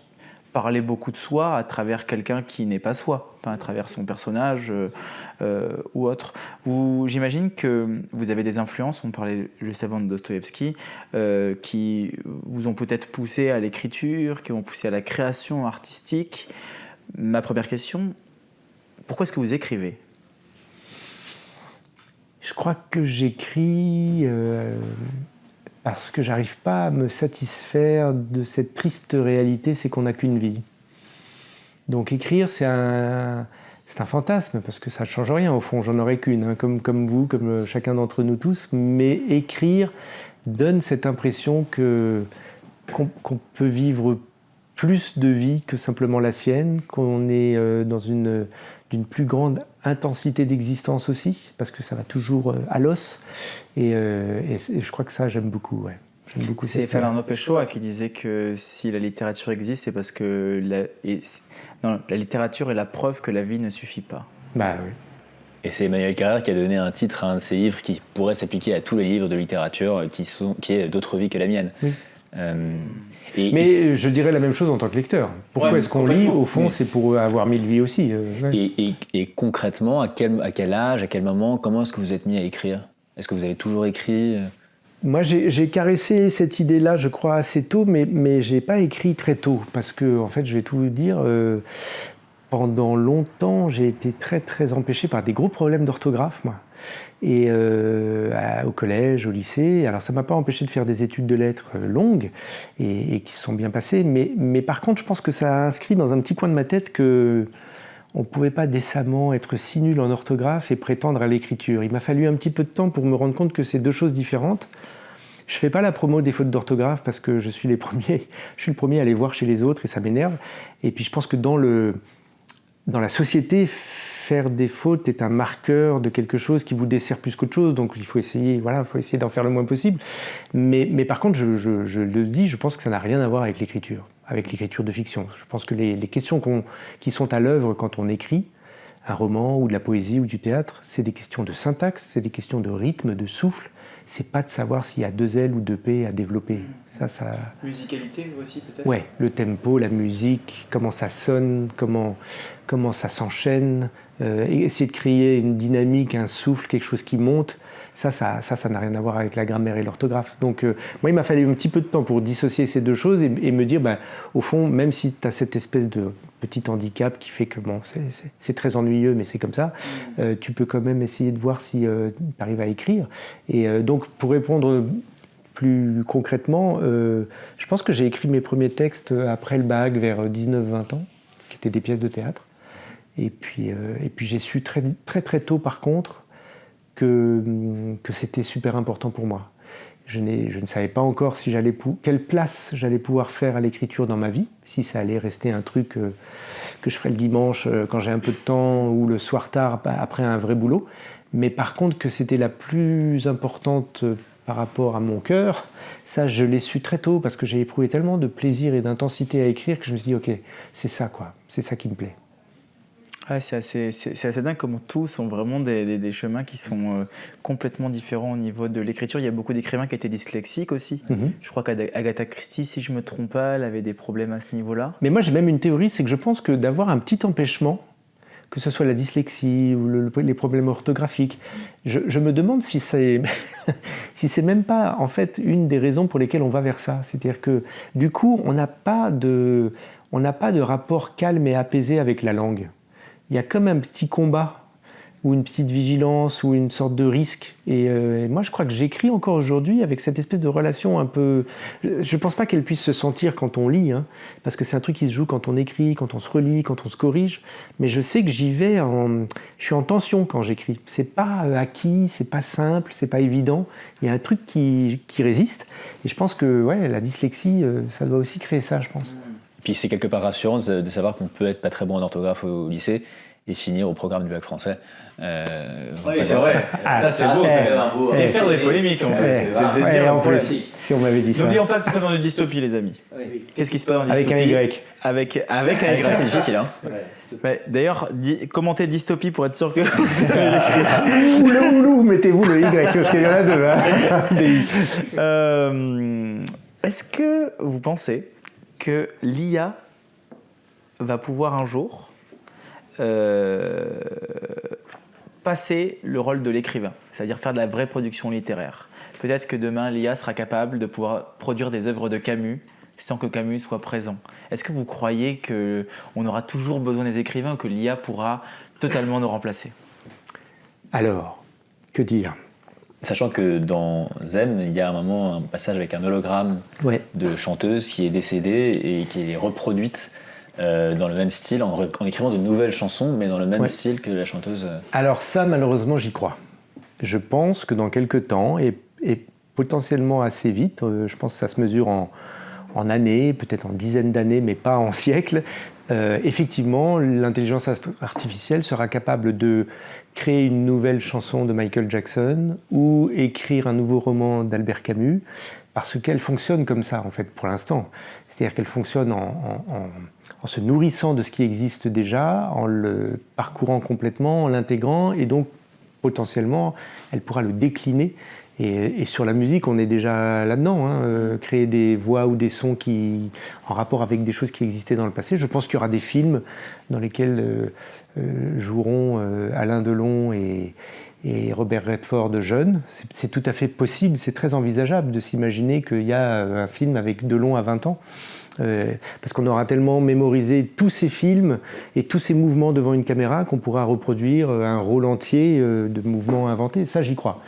parler beaucoup de soi à travers quelqu'un qui n'est pas soi, enfin, à travers son personnage ou autre. J'imagine que vous avez des influences, on parlait juste avant de Dostoïevski, qui vous ont peut-être poussé à l'écriture, qui vous ont poussé à la création artistique. Ma première question, pourquoi est-ce que vous écrivez ? Je crois que j'écris parce que j'arrive pas à me satisfaire de cette triste réalité, c'est qu'on n'a qu'une vie. Donc écrire, c'est c'est un fantasme, parce que ça ne change rien, au fond, j'en aurais qu'une, hein, comme vous, comme chacun d'entre nous tous, mais écrire donne cette impression qu'on peut vivre plus de vie que simplement la sienne, qu'on est dans d'une plus grande intensité d'existence aussi, parce que ça va toujours à l'os, et je crois que ça, j'aime beaucoup, ouais. C'est Fernando Pessoa qui disait que si la littérature existe, c'est parce que la littérature est la preuve que la vie ne suffit pas. Bah oui. Et c'est Emmanuel Carrère qui a donné un titre à un de ses livres qui pourrait s'appliquer à tous les livres de littérature qui est D'autres vies que la mienne. Oui. Mais je dirais la même chose en tant que lecteur. Pourquoi est-ce qu'on lit ? Au fond, c'est pour avoir 1000 vies aussi. Ouais. Et concrètement, à quel âge, à quel moment, comment est-ce que vous êtes mis à écrire ? Est-ce que vous avez toujours écrit ? Moi, j'ai caressé cette idée-là, je crois, assez tôt, mais je n'ai pas écrit très tôt. Parce que, en fait, je vais tout vous dire, pendant longtemps, j'ai été très, très empêché par des gros problèmes d'orthographe, moi. Et au collège, au lycée. Alors, ça ne m'a pas empêché de faire des études de lettres longues et qui se sont bien passées. Mais par contre, je pense que ça a inscrit dans un petit coin de ma tête que on ne pouvait pas décemment être si nul en orthographe et prétendre à l'écriture. Il m'a fallu un petit peu de temps pour me rendre compte que c'est deux choses différentes. Je ne fais pas la promo des fautes d'orthographe parce que je suis le premier à les voir chez les autres et ça m'énerve. Et puis je pense que dans la société, faire des fautes est un marqueur de quelque chose qui vous dessert plus qu'autre chose. Donc il faut essayer d'en faire le moins possible. Mais par contre, je le dis, je pense que ça n'a rien à voir avec l'écriture de fiction. Je pense que les questions qui sont à l'œuvre quand on écrit un roman ou de la poésie ou du théâtre, c'est des questions de syntaxe, c'est des questions de rythme, de souffle. C'est pas de savoir s'il y a 2 L ou 2 P à développer. Ça... Musicalité aussi peut-être ? Ouais, le tempo, la musique, comment ça sonne, comment ça s'enchaîne, essayer de créer une dynamique, un souffle, quelque chose qui monte. Ça n'a rien à voir avec la grammaire et l'orthographe. Donc, moi, il m'a fallu un petit peu de temps pour dissocier ces deux choses et me dire, au fond, même si tu as cette espèce de petit handicap qui fait que, bon, c'est très ennuyeux, mais c'est comme ça, tu peux quand même essayer de voir si tu arrives à écrire. Et donc, pour répondre plus concrètement, je pense que j'ai écrit mes premiers textes après le bac, vers 19-20 ans, qui étaient des pièces de théâtre. Et puis j'ai su très, très, très tôt, par contre, que c'était super important pour moi. Je ne savais pas encore quelle place j'allais pouvoir faire à l'écriture dans ma vie, si ça allait rester un truc que je ferais le dimanche quand j'ai un peu de temps ou le soir tard après un vrai boulot. Mais par contre que c'était la plus importante par rapport à mon cœur, ça je l'ai su très tôt parce que j'ai éprouvé tellement de plaisir et d'intensité à écrire que je me suis dit ok, c'est ça quoi, c'est ça qui me plaît. Ouais, c'est assez dingue comment tous sont vraiment des chemins qui sont complètement différents au niveau de l'écriture. Il y a beaucoup d'écrivains qui étaient dyslexiques aussi. Mm-hmm. Je crois qu'Agatha Christie, si je ne me trompe pas, elle avait des problèmes à ce niveau-là. Mais moi j'ai même une théorie, c'est que je pense que d'avoir un petit empêchement, que ce soit la dyslexie ou les problèmes orthographiques, je me demande si c'est même pas en fait une des raisons pour lesquelles on va vers ça. C'est-à-dire que du coup on n'a pas de rapport calme et apaisé avec la langue. Il y a comme un petit combat ou une petite vigilance ou une sorte de risque. Et moi, je crois que j'écris encore aujourd'hui avec cette espèce de relation un peu... Je ne pense pas qu'elle puisse se sentir quand on lit, hein, parce que c'est un truc qui se joue quand on écrit, quand on se relit, quand on se corrige. Mais je sais que je suis en tension quand j'écris. C'est pas acquis, c'est pas simple, c'est pas évident. Il y a un truc qui résiste. Et je pense que la dyslexie, ça doit aussi créer ça, je pense. Puis c'est quelque part rassurant de savoir qu'on peut être pas très bon en orthographe au lycée et finir au programme du bac français. Oui, c'est vrai. Ça, c'est beau. Et faire des polémiques, en fait. Si on m'avait dit ça. N'oublions pas que tout ça dans une dystopie, les amis. Oui. Qu'est-ce qui se passe dans une dystopie ? Avec un Y. Ça, c'est difficile, hein. Ouais, d'ailleurs, commentez dystopie pour être sûr que vous savez l'écrire. Ou le mettez-vous le Y, parce qu'il y en a deux. Hein. Est-ce que vous pensez que l'IA va pouvoir un jour passer le rôle de l'écrivain, c'est-à-dire faire de la vraie production littéraire. Peut-être que demain, l'IA sera capable de pouvoir produire des œuvres de Camus sans que Camus soit présent. Est-ce que vous croyez qu'on aura toujours besoin des écrivains ou que l'IA pourra totalement nous remplacer ? Alors, que dire ? Sachant que dans Zen, il y a un passage avec un hologramme de chanteuse qui est décédée et qui est reproduite dans le même style, en écrivant de nouvelles chansons, mais dans le même style que la chanteuse. Alors ça, malheureusement, j'y crois. Je pense que dans quelques temps, et potentiellement assez vite, je pense que ça se mesure en années, peut-être en dizaines d'années, mais pas en siècles, effectivement, l'intelligence artificielle sera capable de créer une nouvelle chanson de Michael Jackson ou écrire un nouveau roman d'Albert Camus, parce qu'elle fonctionne comme ça, en fait, pour l'instant. C'est-à-dire qu'elle fonctionne en se nourrissant de ce qui existe déjà, en le parcourant complètement, en l'intégrant, et donc, potentiellement, elle pourra le décliner. Et sur la musique, on est déjà là-dedans, créer des voix ou des sons en rapport avec des choses qui existaient dans le passé. Je pense qu'il y aura des films dans lesquels joueront Alain Delon et Robert Redford jeunes. C'est tout à fait possible, c'est très envisageable de s'imaginer qu'il y a un film avec Delon à 20 ans. Parce qu'on aura tellement mémorisé tous ces films et tous ces mouvements devant une caméra qu'on pourra reproduire un rôle entier de mouvements inventés. Ça, j'y crois.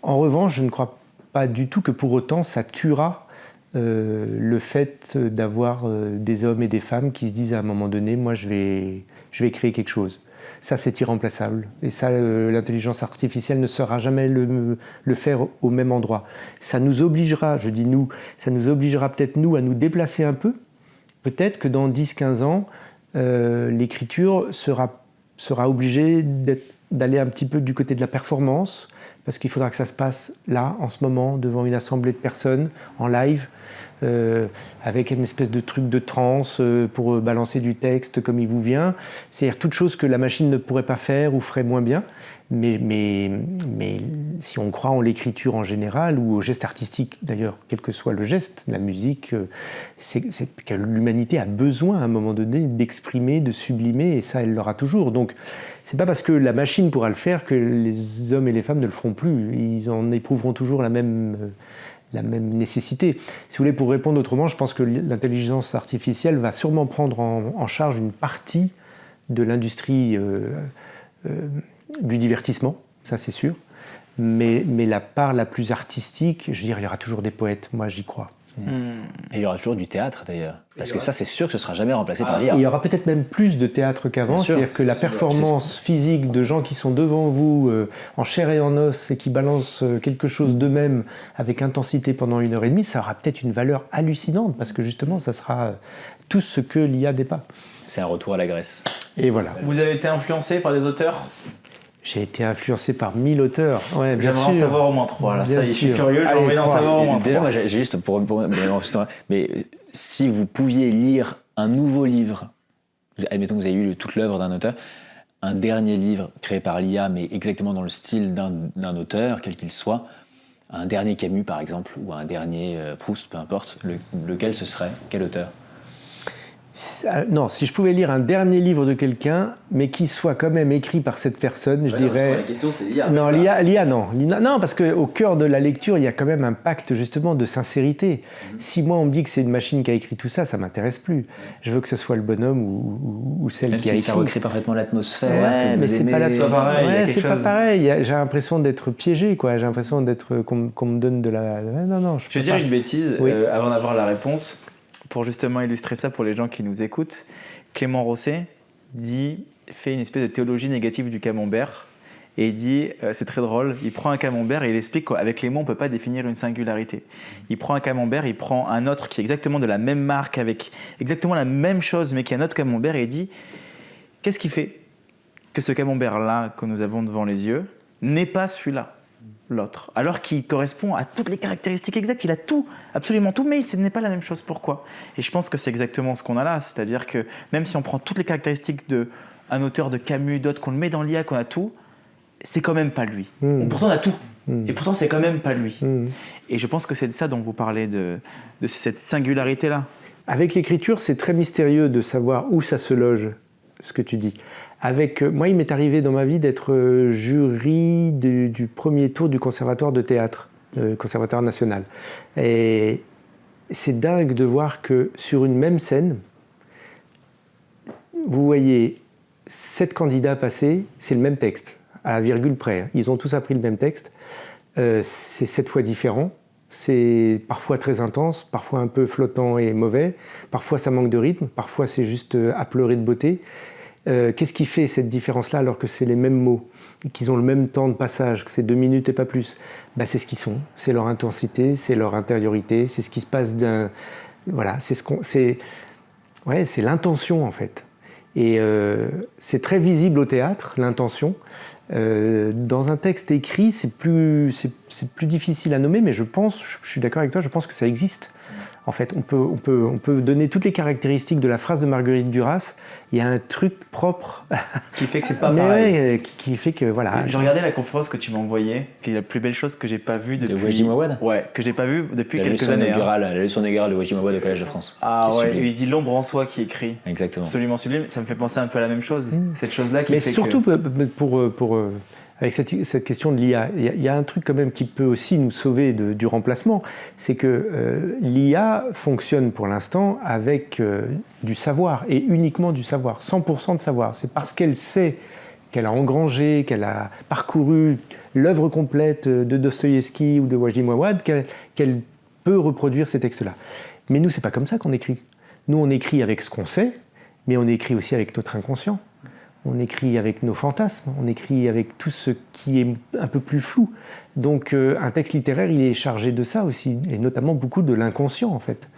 En revanche, je ne crois pas du tout que pour autant ça tuera le fait d'avoir des hommes et des femmes qui se disent à un moment donné, moi je vais créer quelque chose. Ça, c'est irremplaçable. Et ça, l'intelligence artificielle ne saura jamais le faire au même endroit. Ça nous obligera, je dis nous, ça nous obligera peut-être nous à nous déplacer un peu. Peut-être que dans 10-15 ans, l'écriture sera obligée d'aller un petit peu du côté de la performance, parce qu'il faudra que ça se passe là, en ce moment, devant une assemblée de personnes, en live, avec une espèce de truc de transe pour balancer du texte comme il vous vient. C'est-à-dire toute chose que la machine ne pourrait pas faire ou ferait moins bien. Mais si on croit en l'écriture en général, ou au geste artistique d'ailleurs, quel que soit le geste, la musique, c'est que l'humanité a besoin à un moment donné d'exprimer, de sublimer, et ça, elle l'aura toujours. Donc, c'est pas parce que la machine pourra le faire que les hommes et les femmes ne le feront plus. Ils en éprouveront toujours la même nécessité. Si vous voulez, pour répondre autrement, je pense que l'intelligence artificielle va sûrement prendre en charge une partie de l'industrie du divertissement, ça c'est sûr, mais la part la plus artistique, je veux dire, il y aura toujours des poètes, moi j'y crois. Et il y aura toujours du théâtre d'ailleurs, parce que ça c'est sûr que ce sera jamais remplacé par l'IA. Il y aura peut-être même plus de théâtre qu'avant, c'est-à-dire que la performance physique de gens qui sont devant vous en chair et en os et qui balancent quelque chose d'eux-mêmes avec intensité pendant 1h30, ça aura peut-être une valeur hallucinante, parce que justement ça sera tout ce que l'IA n'est pas. C'est un retour à la Grèce. Et voilà. Vous avez été influencé par des auteurs ? J'ai été influencé par 1000 auteurs. Ouais, bien sûr. J'aimerais en savoir au moins 3. Là, ça y est, je suis curieux, j'ai envie d'en savoir au moins 3. Déjà, moi, j'ai juste mais si vous pouviez lire un nouveau livre, admettons que vous avez lu toute l'œuvre d'un auteur, un dernier livre créé par l'IA, mais exactement dans le style d'un auteur, quel qu'il soit, un dernier Camus par exemple, ou un dernier Proust, peu importe, lequel ce serait ? Quel auteur ? Non, si je pouvais lire un dernier livre de quelqu'un, mais qui soit quand même écrit par cette personne, je dirais... La question, c'est l'IA. Non, l'IA, non. Non, parce qu'au cœur de la lecture, il y a quand même un pacte, justement, de sincérité. Si moi, on me dit que c'est une machine qui a écrit tout ça, ça ne m'intéresse plus. Je veux que ce soit le bonhomme ou celle qui a écrit. Ça recrée parfaitement l'atmosphère. Ouais, mais c'est pas pareil. Ouais, c'est pas pareil. J'ai l'impression d'être piégé, quoi. J'ai l'impression qu'on me donne de la... Non, je vais dire une bêtise, oui. Avant d'avoir la réponse. Pour justement illustrer ça pour les gens qui nous écoutent, Clément Rosset fait une espèce de théologie négative du camembert et il dit, c'est très drôle, il prend un camembert et il explique qu'avec les mots on ne peut pas définir une singularité. Il prend un camembert, il prend un autre qui est exactement de la même marque, avec exactement la même chose mais qui est un autre camembert et il dit, qu'est-ce qui fait que ce camembert-là que nous avons devant les yeux n'est pas celui-là ? L'autre, alors qu'il correspond à toutes les caractéristiques exactes, il a tout, absolument tout, mais ce n'est pas la même chose. Pourquoi ? Et je pense que c'est exactement ce qu'on a là, c'est-à-dire que même si on prend toutes les caractéristiques d'un auteur de Camus, d'autres, qu'on le met dans l'IA, qu'on a tout, c'est quand même pas lui. Pourtant on a tout, et pourtant c'est quand même pas lui. Et je pense que c'est de ça dont vous parlez, de cette singularité-là. Avec l'écriture, c'est très mystérieux de savoir où ça se loge, ce que tu dis. Moi, il m'est arrivé dans ma vie d'être jury du premier tour du conservatoire de théâtre, conservatoire national. Et c'est dingue de voir que sur une même scène, vous voyez 7 candidats passer, c'est le même texte, à la virgule près. Ils ont tous appris le même texte. C'est 7 fois différent. C'est parfois très intense, parfois un peu flottant et mauvais, parfois ça manque de rythme, parfois c'est juste à pleurer de beauté. Qu'est-ce qui fait cette différence-là alors que c'est les mêmes mots, qu'ils ont le même temps de passage, que c'est 2 minutes et pas plus? C'est ce qu'ils sont, c'est leur intensité, c'est leur intériorité, c'est ce qui se passe Voilà, c'est l'intention en fait. Et c'est très visible au théâtre, l'intention. Dans un texte écrit, c'est plus difficile à nommer, mais je suis d'accord avec toi, je pense que ça existe. En fait, on peut donner toutes les caractéristiques de la phrase de Marguerite Duras. Il y a un truc propre qui fait que c'est pas pareil. Ouais, qui fait que voilà. J'ai regardé la conférence que tu m'as envoyée, qui est la plus belle chose que j'ai pas vue depuis. De Wajdi Mouawad. Ouais, que j'ai pas vue depuis quelques années. La leçon inaugurale de Wajdi Mouawad au Collège de France. Ah ouais, il dit l'ombre en soi qui écrit. Exactement. Absolument sublime. Ça me fait penser un peu à la même chose. Cette chose-là qui. Mais fait surtout que... pour avec cette question de l'IA, il y a un truc quand même qui peut aussi nous sauver du remplacement, c'est que l'IA fonctionne pour l'instant avec du savoir, et uniquement du savoir, 100% de savoir. C'est parce qu'elle sait, qu'elle a engrangé, qu'elle a parcouru l'œuvre complète de Dostoïevski ou de Wajdi Mouawad, qu'elle peut reproduire ces textes-là. Mais nous, c'est pas comme ça qu'on écrit. Nous, on écrit avec ce qu'on sait, mais on écrit aussi avec notre inconscient. On écrit avec nos fantasmes, on écrit avec tout ce qui est un peu plus flou. Donc un texte littéraire, il est chargé de ça aussi, et notamment beaucoup de l'inconscient en fait.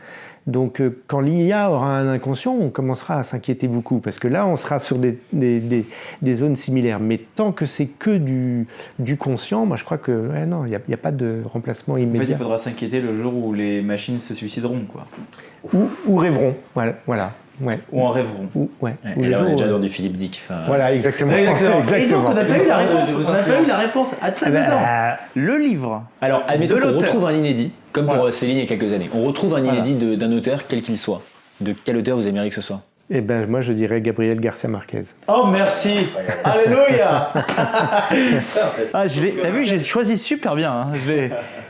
Donc quand l'IA aura un inconscient, on commencera à s'inquiéter beaucoup, parce que là, on sera sur des zones similaires. Mais tant que c'est que du conscient, moi je crois que non, il n'y a pas de remplacement immédiat. En fait, il faudra s'inquiéter le jour où les machines se suicideront, quoi. Ou rêveront, voilà. Ouais. Ou en rêveront. Et là, on est déjà dans du Philippe Dick. Voilà, exactement. Et donc, on n'a pas eu la réponse. Attends. Le livre. Alors, admettons qu'on retrouve un inédit, comme pour Céline il y a quelques années. On retrouve un inédit d'un auteur, quel qu'il soit. De quel auteur vous aimeriez que ce soit? Eh ben, moi, je dirais Gabriel Garcia Marquez. Oh, merci. Alléluia. T'as vu, j'ai choisi super bien. Hein.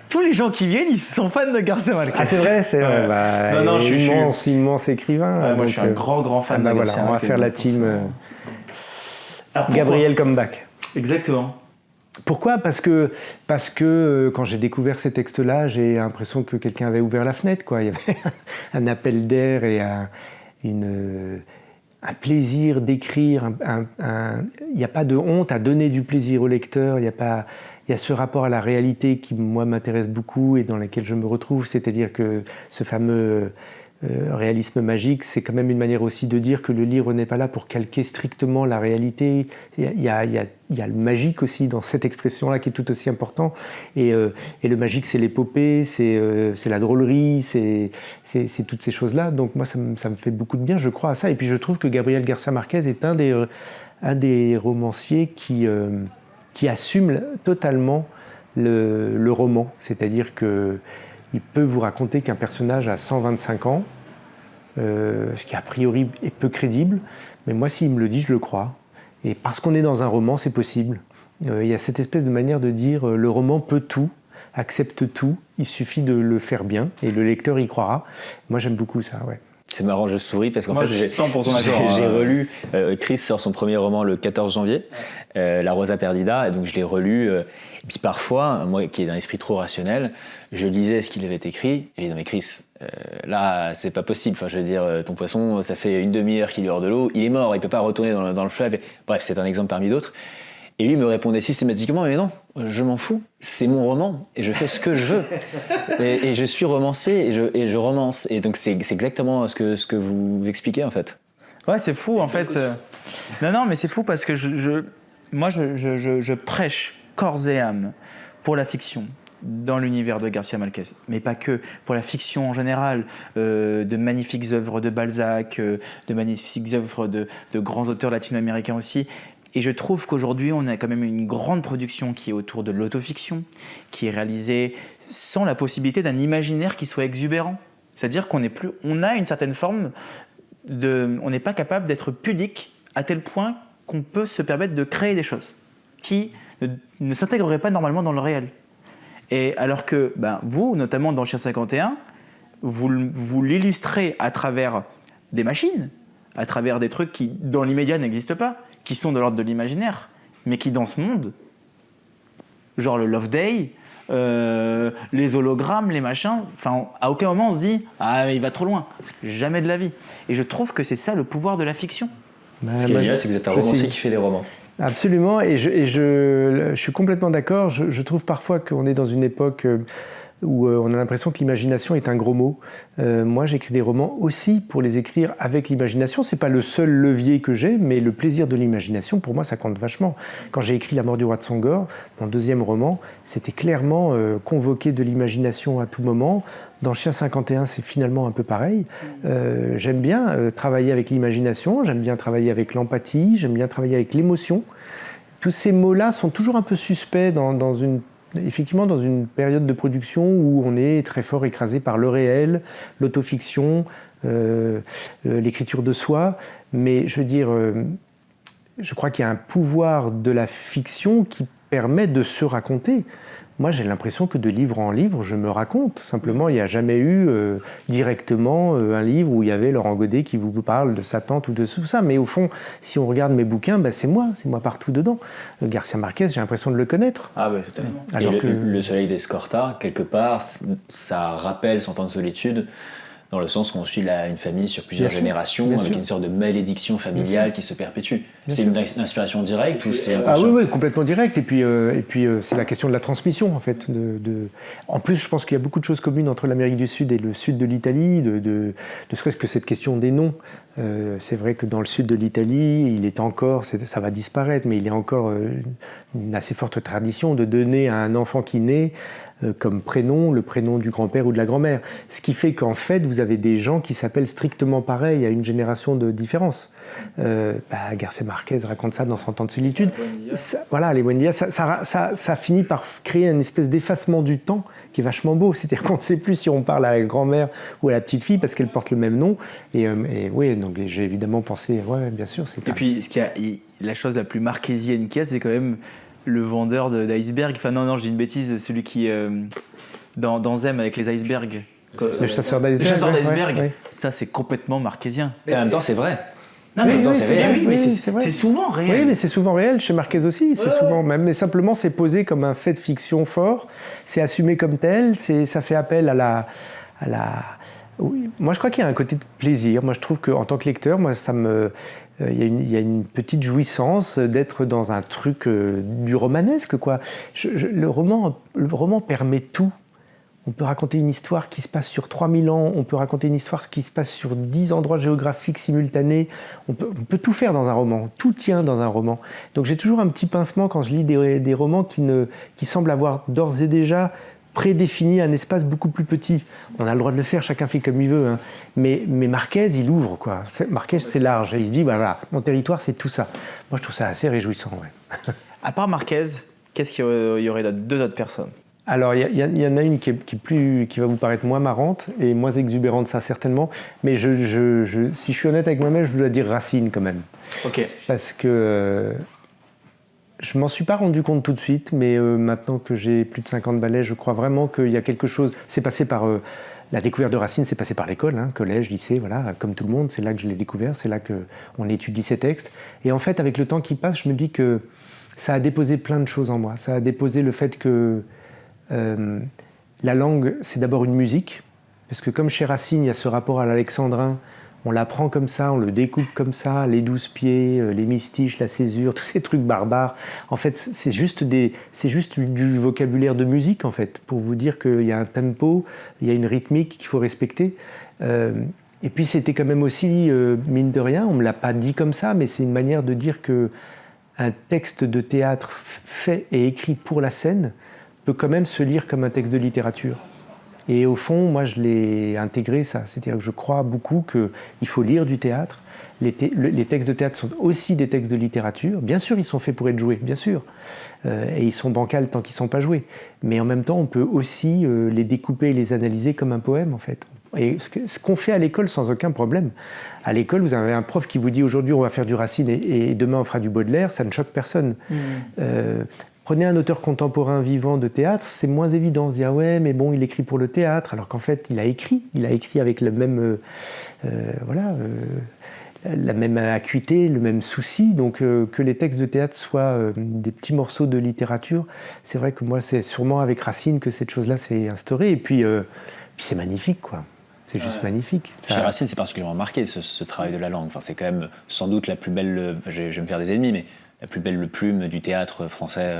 Tous les gens qui viennent, ils sont fans de Garcia Marquez. Ah, c'est vrai. Non, je suis immense écrivain. Moi, je suis un grand fan de Garcia Marquez. On va faire la team Gabriel Comeback. Exactement. Pourquoi ? Parce que quand j'ai découvert ces textes-là, j'ai l'impression que quelqu'un avait ouvert la fenêtre, quoi. Il y avait un appel d'air et un plaisir d'écrire. Il n'y a pas de honte à donner du plaisir au lecteur. Il y a ce rapport à la réalité qui, moi, m'intéresse beaucoup et dans lequel je me retrouve. C'est-à-dire que ce fameux réalisme magique, c'est quand même une manière aussi de dire que le livre n'est pas là pour calquer strictement la réalité. Il y a le magique aussi dans cette expression-là qui est tout aussi important. Et le magique, c'est l'épopée, c'est la drôlerie, c'est toutes ces choses-là. Donc moi, ça me fait beaucoup de bien, je crois à ça. Et puis je trouve que Gabriel Garcia Marquez est un des romanciers qui assume totalement le roman. C'est-à-dire que il peut vous raconter qu'un personnage a 125 ans, ce qui a priori est peu crédible, mais moi, s'il me le dit, je le crois. Et parce qu'on est dans un roman, c'est possible. Il y a cette espèce de manière de dire le roman peut tout, accepte tout, il suffit de le faire bien, et le lecteur y croira. Moi, j'aime beaucoup ça, ouais. C'est marrant, je souris parce qu'en fait, j'ai 100% d'accord. J'ai relu. Chris sort son premier roman le 14 janvier, La Rosa Perdida, et donc je l'ai relu. Et puis parfois, moi qui ai un esprit trop rationnel, je lisais ce qu'il avait écrit. Et je dis non mais Chris, là c'est pas possible. Enfin, je veux dire, ton poisson, ça fait une demi-heure qu'il est hors de l'eau, il est mort, il peut pas retourner dans le fleuve. Bref, c'est un exemple parmi d'autres. Et lui me répondait systématiquement, mais non, je m'en fous, c'est mon roman et je fais ce que je veux. et je suis romancier et je romance. Et donc c'est exactement ce que vous expliquez en fait. Ouais, c'est fou en fait. Non, mais c'est fou parce que moi je prêche corps et âme pour la fiction dans l'univers de Garcia Marquez, mais pas que, pour la fiction en général, de magnifiques œuvres de Balzac, de magnifiques œuvres de grands auteurs latino-américains aussi. Et je trouve qu'aujourd'hui, on a quand même une grande production qui est autour de l'autofiction, qui est réalisée sans la possibilité d'un imaginaire qui soit exubérant. C'est-à-dire qu'on a une certaine forme on n'est pas capable d'être pudique à tel point qu'on peut se permettre de créer des choses qui ne s'intégreraient pas normalement dans le réel. Et alors que vous, notamment dans Chien 51, vous l'illustrez à travers des machines, à travers des trucs qui, dans l'immédiat, n'existent pas, qui sont de l'ordre de l'imaginaire, mais qui, dans ce monde, genre le Love Day, les hologrammes, les machins. Enfin, à aucun moment on se dit « Ah, il va trop loin ». Jamais de la vie. Et je trouve que c'est ça le pouvoir de la fiction. Ce qui est génial, c'est que vous êtes un romancier qui fait des romans. Absolument, et je suis complètement d'accord. Je trouve parfois qu'on est dans une époque où on a l'impression que l'imagination est un gros mot. Moi, j'écris des romans aussi pour les écrire avec l'imagination. C'est pas le seul levier que j'ai, mais le plaisir de l'imagination, pour moi, ça compte vachement. Quand j'ai écrit La mort du roi de Sangor, mon deuxième roman, c'était clairement convoquer de l'imagination à tout moment. Dans Chien 51, c'est finalement un peu pareil. J'aime bien travailler avec l'imagination, j'aime bien travailler avec l'empathie, j'aime bien travailler avec l'émotion. Tous ces mots-là sont toujours un peu suspects effectivement dans une période de production où on est très fort écrasé par le réel, l'autofiction, l'écriture de soi. Mais je veux dire, je crois qu'il y a un pouvoir de la fiction qui permet de se raconter. Moi, j'ai l'impression que de livre en livre, je me raconte. Simplement, il n'y a jamais eu directement un livre où il y avait Laurent Godet qui vous parle de sa tante ou de tout ça. Mais au fond, si on regarde mes bouquins, c'est moi partout dedans. Garcia Marquez, j'ai l'impression de le connaître. Ah oui, totalement. Alors le Soleil d'Escorta, quelque part, ça rappelle Cent ans de solitude, dans le sens qu'on suit une famille sur plusieurs générations, avec une sorte de malédiction familiale qui se perpétue. C'est une inspiration directe ou c'est inconscient ? Ah oui, oui, complètement directe. Et puis c'est la question de la transmission, en fait. En plus, je pense qu'il y a beaucoup de choses communes entre l'Amérique du Sud et le sud de l'Italie, ne serait-ce que cette question des noms. C'est vrai que dans le sud de l'Italie, il est encore, ça va disparaître, mais il y a encore une assez forte tradition de donner à un enfant qui naît comme prénom, le prénom du grand-père ou de la grand-mère. Ce qui fait qu'en fait, vous avez des gens qui s'appellent strictement pareil à une génération de différence. Garcia Marquez raconte ça dans Cent ans de solitude. Voilà, les Buendia, ça finit par créer une espèce d'effacement du temps qui est vachement beau. C'est-à-dire qu'on ne sait plus si on parle à la grand-mère ou à la petite-fille parce qu'elles portent le même nom. Et oui, donc j'ai évidemment pensé, ouais, bien sûr. Puis, la chose la plus marquésienne qu'il y a, c'est quand même le vendeur d'iceberg. Enfin, non, je dis une bêtise. Celui qui, dans Zem, avec les icebergs. Le chasseur d'iceberg. Le chasseur d'iceberg, ouais. Ça, c'est complètement marquésien. Et en même temps, c'est vrai. Non, mais c'est souvent réel. Oui, mais c'est souvent réel, chez Marquez aussi, c'est souvent même. Mais simplement, c'est posé comme un fait de fiction fort, c'est assumé comme tel, ça fait appel à la... Oui. Moi, je crois qu'il y a un côté de plaisir. Moi, je trouve qu'en tant que lecteur, moi, il y a une petite jouissance d'être dans un truc du romanesque, quoi. Le roman permet tout. On peut raconter une histoire qui se passe sur 3000 ans, on peut raconter une histoire qui se passe sur 10 endroits géographiques simultanés. On peut tout faire dans un roman, tout tient dans un roman. Donc j'ai toujours un petit pincement quand je lis des romans qui semblent avoir d'ores et déjà prédéfini un espace beaucoup plus petit. On a le droit de le faire, chacun fait comme il veut. Hein. Mais Marquez, il ouvre, quoi. Marquez, c'est large. Il se dit, voilà, mon territoire, c'est tout ça. Moi, je trouve ça assez réjouissant. Ouais. À part Marquez, qu'est-ce qu'il y aurait deux autres personnes ? Alors, il y en a une qui va vous paraître moins marrante et moins exubérante, ça certainement. Mais si je suis honnête avec moi-même, je dois dire Racine quand même. Ok. Parce que je m'en suis pas rendu compte tout de suite, mais maintenant que j'ai plus de 50 balais, je crois vraiment qu'il y a quelque chose. C'est passé par la découverte de Racine, c'est passé par l'école, hein, collège, lycée, voilà, comme tout le monde. C'est là que je l'ai découvert, c'est là qu'on étudie ces textes. Et en fait, avec le temps qui passe, je me dis que ça a déposé plein de choses en moi. Ça a déposé le fait que la langue, c'est d'abord une musique, parce que comme chez Racine, il y a ce rapport à l'alexandrin, on l'apprend comme ça, on le découpe comme ça, les 12 pieds, les mystiches, la césure, tous ces trucs barbares. En fait, c'est juste du vocabulaire de musique, en fait, pour vous dire qu'il y a un tempo, il y a une rythmique qu'il faut respecter. Et puis c'était quand même aussi, mine de rien, on ne me l'a pas dit comme ça, mais c'est une manière de dire qu'un texte de théâtre fait et écrit pour la scène peut quand même se lire comme un texte de littérature. Et au fond, moi, je l'ai intégré, ça. C'est-à-dire que je crois beaucoup qu'il faut lire du théâtre. Les textes de théâtre sont aussi des textes de littérature. Bien sûr, ils sont faits pour être joués, bien sûr. Et ils sont bancals tant qu'ils ne sont pas joués. Mais en même temps, on peut aussi les découper et les analyser comme un poème, en fait. Et ce qu'on fait à l'école sans aucun problème. À l'école, vous avez un prof qui vous dit aujourd'hui, on va faire du Racine et demain, on fera du Baudelaire. Ça ne choque personne. Prenez un auteur contemporain vivant de théâtre, c'est moins évident. On se dit, ah ouais, mais bon, il écrit pour le théâtre, alors qu'en fait, il a écrit avec le même, la même acuité, le même souci. Donc que les textes de théâtre soient des petits morceaux de littérature, c'est vrai que moi, c'est sûrement avec Racine que cette chose-là s'est instaurée. Et puis c'est magnifique, quoi. C'est juste magnifique. Chez Racine, c'est particulièrement marqué, ce travail de la langue. Enfin, c'est quand même sans doute la plus belle, je vais me faire des ennemis, mais la plus belle plume du théâtre français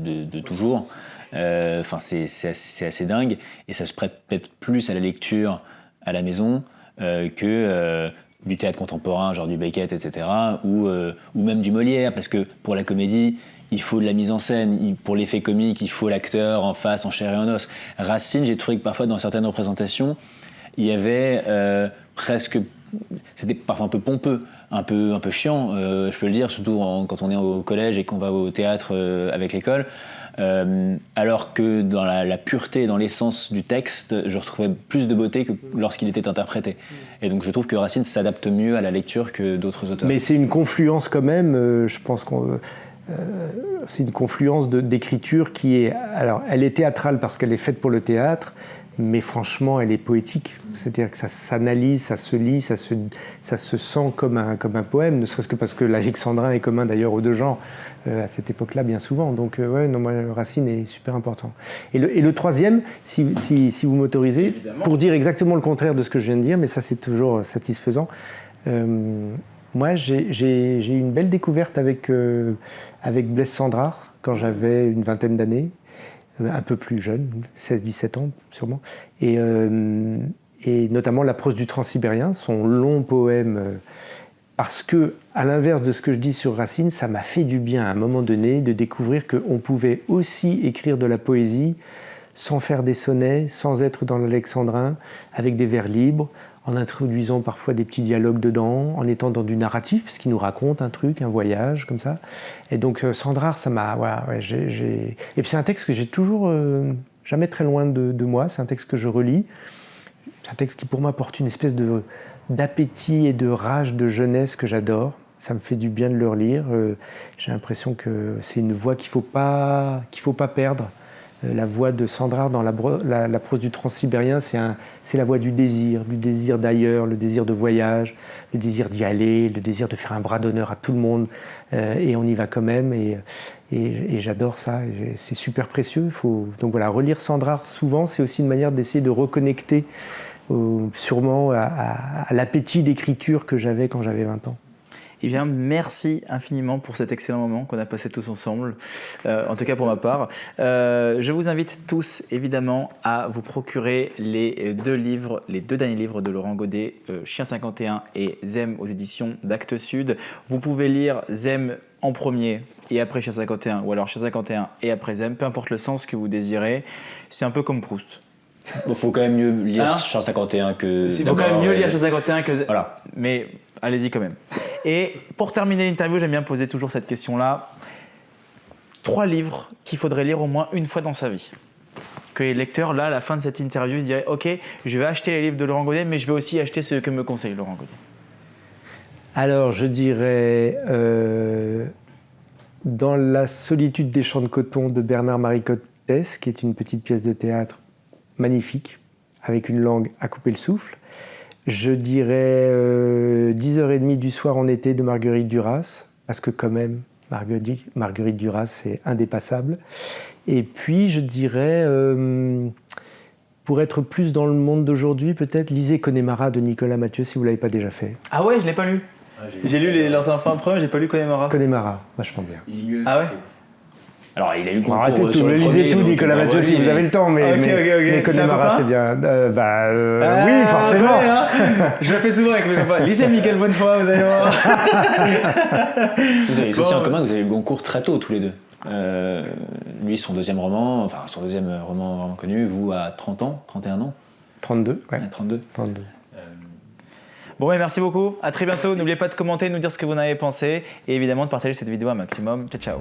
de toujours. C'est assez dingue, et ça se prête peut-être plus à la lecture à la maison que du théâtre contemporain, genre du Beckett, etc., ou même du Molière, parce que pour la comédie, il faut de la mise en scène, pour l'effet comique, il faut l'acteur en face, en chair et en os. Racine, j'ai trouvé que parfois, dans certaines représentations, il y avait presque... C'était parfois un peu pompeux, un peu chiant, je peux le dire, surtout quand on est au collège et qu'on va au théâtre avec l'école. Alors que dans la pureté, dans l'essence du texte, je retrouvais plus de beauté que lorsqu'il était interprété. Et donc je trouve que Racine s'adapte mieux à la lecture que d'autres auteurs. Mais c'est une confluence quand même, je pense c'est une confluence d'écriture qui est... Alors, elle est théâtrale parce qu'elle est faite pour le théâtre, mais franchement, elle est poétique. C'est-à-dire que ça s'analyse, ça se lit, ça se sent comme un poème, ne serait-ce que parce que l'alexandrin est commun d'ailleurs aux deux genres à cette époque-là, bien souvent. Donc, moi, Racine est super important. Et le troisième, si vous m'autorisez, évidemment, pour dire exactement le contraire de ce que je viens de dire, mais ça, c'est toujours satisfaisant. Moi, j'ai eu une belle découverte avec Blaise Cendrars quand j'avais une vingtaine d'années. Un peu plus jeune, 16-17 ans sûrement, et notamment La prose du Transsibérien, son long poème, parce que, à l'inverse de ce que je dis sur Racine, ça m'a fait du bien à un moment donné de découvrir qu'on pouvait aussi écrire de la poésie sans faire des sonnets, sans être dans l'alexandrin, avec des vers libres, en introduisant parfois des petits dialogues dedans, en étant dans du narratif, parce qu'il nous raconte un truc, un voyage, comme ça. Et donc, Cendrars, ça m'a... Et puis c'est un texte que j'ai toujours jamais très loin de moi, c'est un texte que je relis. C'est un texte qui, pour moi, porte une espèce d'appétit et de rage de jeunesse que j'adore. Ça me fait du bien de le relire. J'ai l'impression que c'est une voix qu'il faut pas perdre. La voix de Cendrars dans la prose du Transsibérien, c'est la voix du désir d'ailleurs, le désir de voyage, le désir d'y aller, le désir de faire un bras d'honneur à tout le monde, et on y va quand même, et j'adore ça, et c'est super précieux. Donc voilà, relire Cendrars souvent, c'est aussi une manière d'essayer de reconnecter sûrement à l'appétit d'écriture que j'avais quand j'avais 20 ans. Eh bien, merci infiniment pour cet excellent moment qu'on a passé tous ensemble, en tout cas pour ma part. Je vous invite tous, évidemment, à vous procurer les deux derniers livres de Laurent Godet, Chien 51 et Zem aux éditions d'Actes Sud. Vous pouvez lire Zem en premier et après Chien 51, ou alors Chien 51 et après Zem, peu importe le sens que vous désirez. C'est un peu comme Proust. Il faut quand même mieux lire Chien 51 que... Il faut quand même mieux lire Chien 51 que Zem. Voilà. Mais allez-y quand même. Et pour terminer l'interview, j'aime bien poser toujours cette question-là. 3 livres qu'il faudrait lire au moins une fois dans sa vie. Que les lecteurs, là, à la fin de cette interview, se diraient « Ok, je vais acheter les livres de Laurent Godet, mais je vais aussi acheter ceux que me conseille Laurent Godet. » Alors, je dirais Dans la solitude des champs de coton de Bernard-Marie Cottès, qui est une petite pièce de théâtre magnifique, avec une langue à couper le souffle. Je dirais 10h30 du soir en été de Marguerite Duras, parce que quand même, Marguerite Duras, c'est indépassable. Et puis, je dirais, pour être plus dans le monde d'aujourd'hui, peut-être, lisez Connemara de Nicolas Mathieu, si vous ne l'avez pas déjà fait. Ah ouais, je ne l'ai pas lu. J'ai lu Leurs enfants premiers, j'ai pas lu Connemara. Connemara, vachement bien. Ah ouais. Alors, il a eu le concours arrêtez sur tout, le lisez premier, tout, Nicolas Mathieu, si vous avez le temps, mais Connemara, c'est bien. Oui, forcément. Ouais, hein. Je le fais souvent avec mes copains. Lisez Michael Bonnefoy, vous allez voir. Vous avez ceci en commun, vous avez eu le Goncourt très tôt, tous les deux. Lui, son deuxième roman vraiment connu, vous à 30 ans, 31 ans 32, ouais. 32. Bon, merci beaucoup. À très bientôt. N'oubliez pas de commenter, de nous dire ce que vous en avez pensé et évidemment de partager cette vidéo un maximum. Ciao, ciao.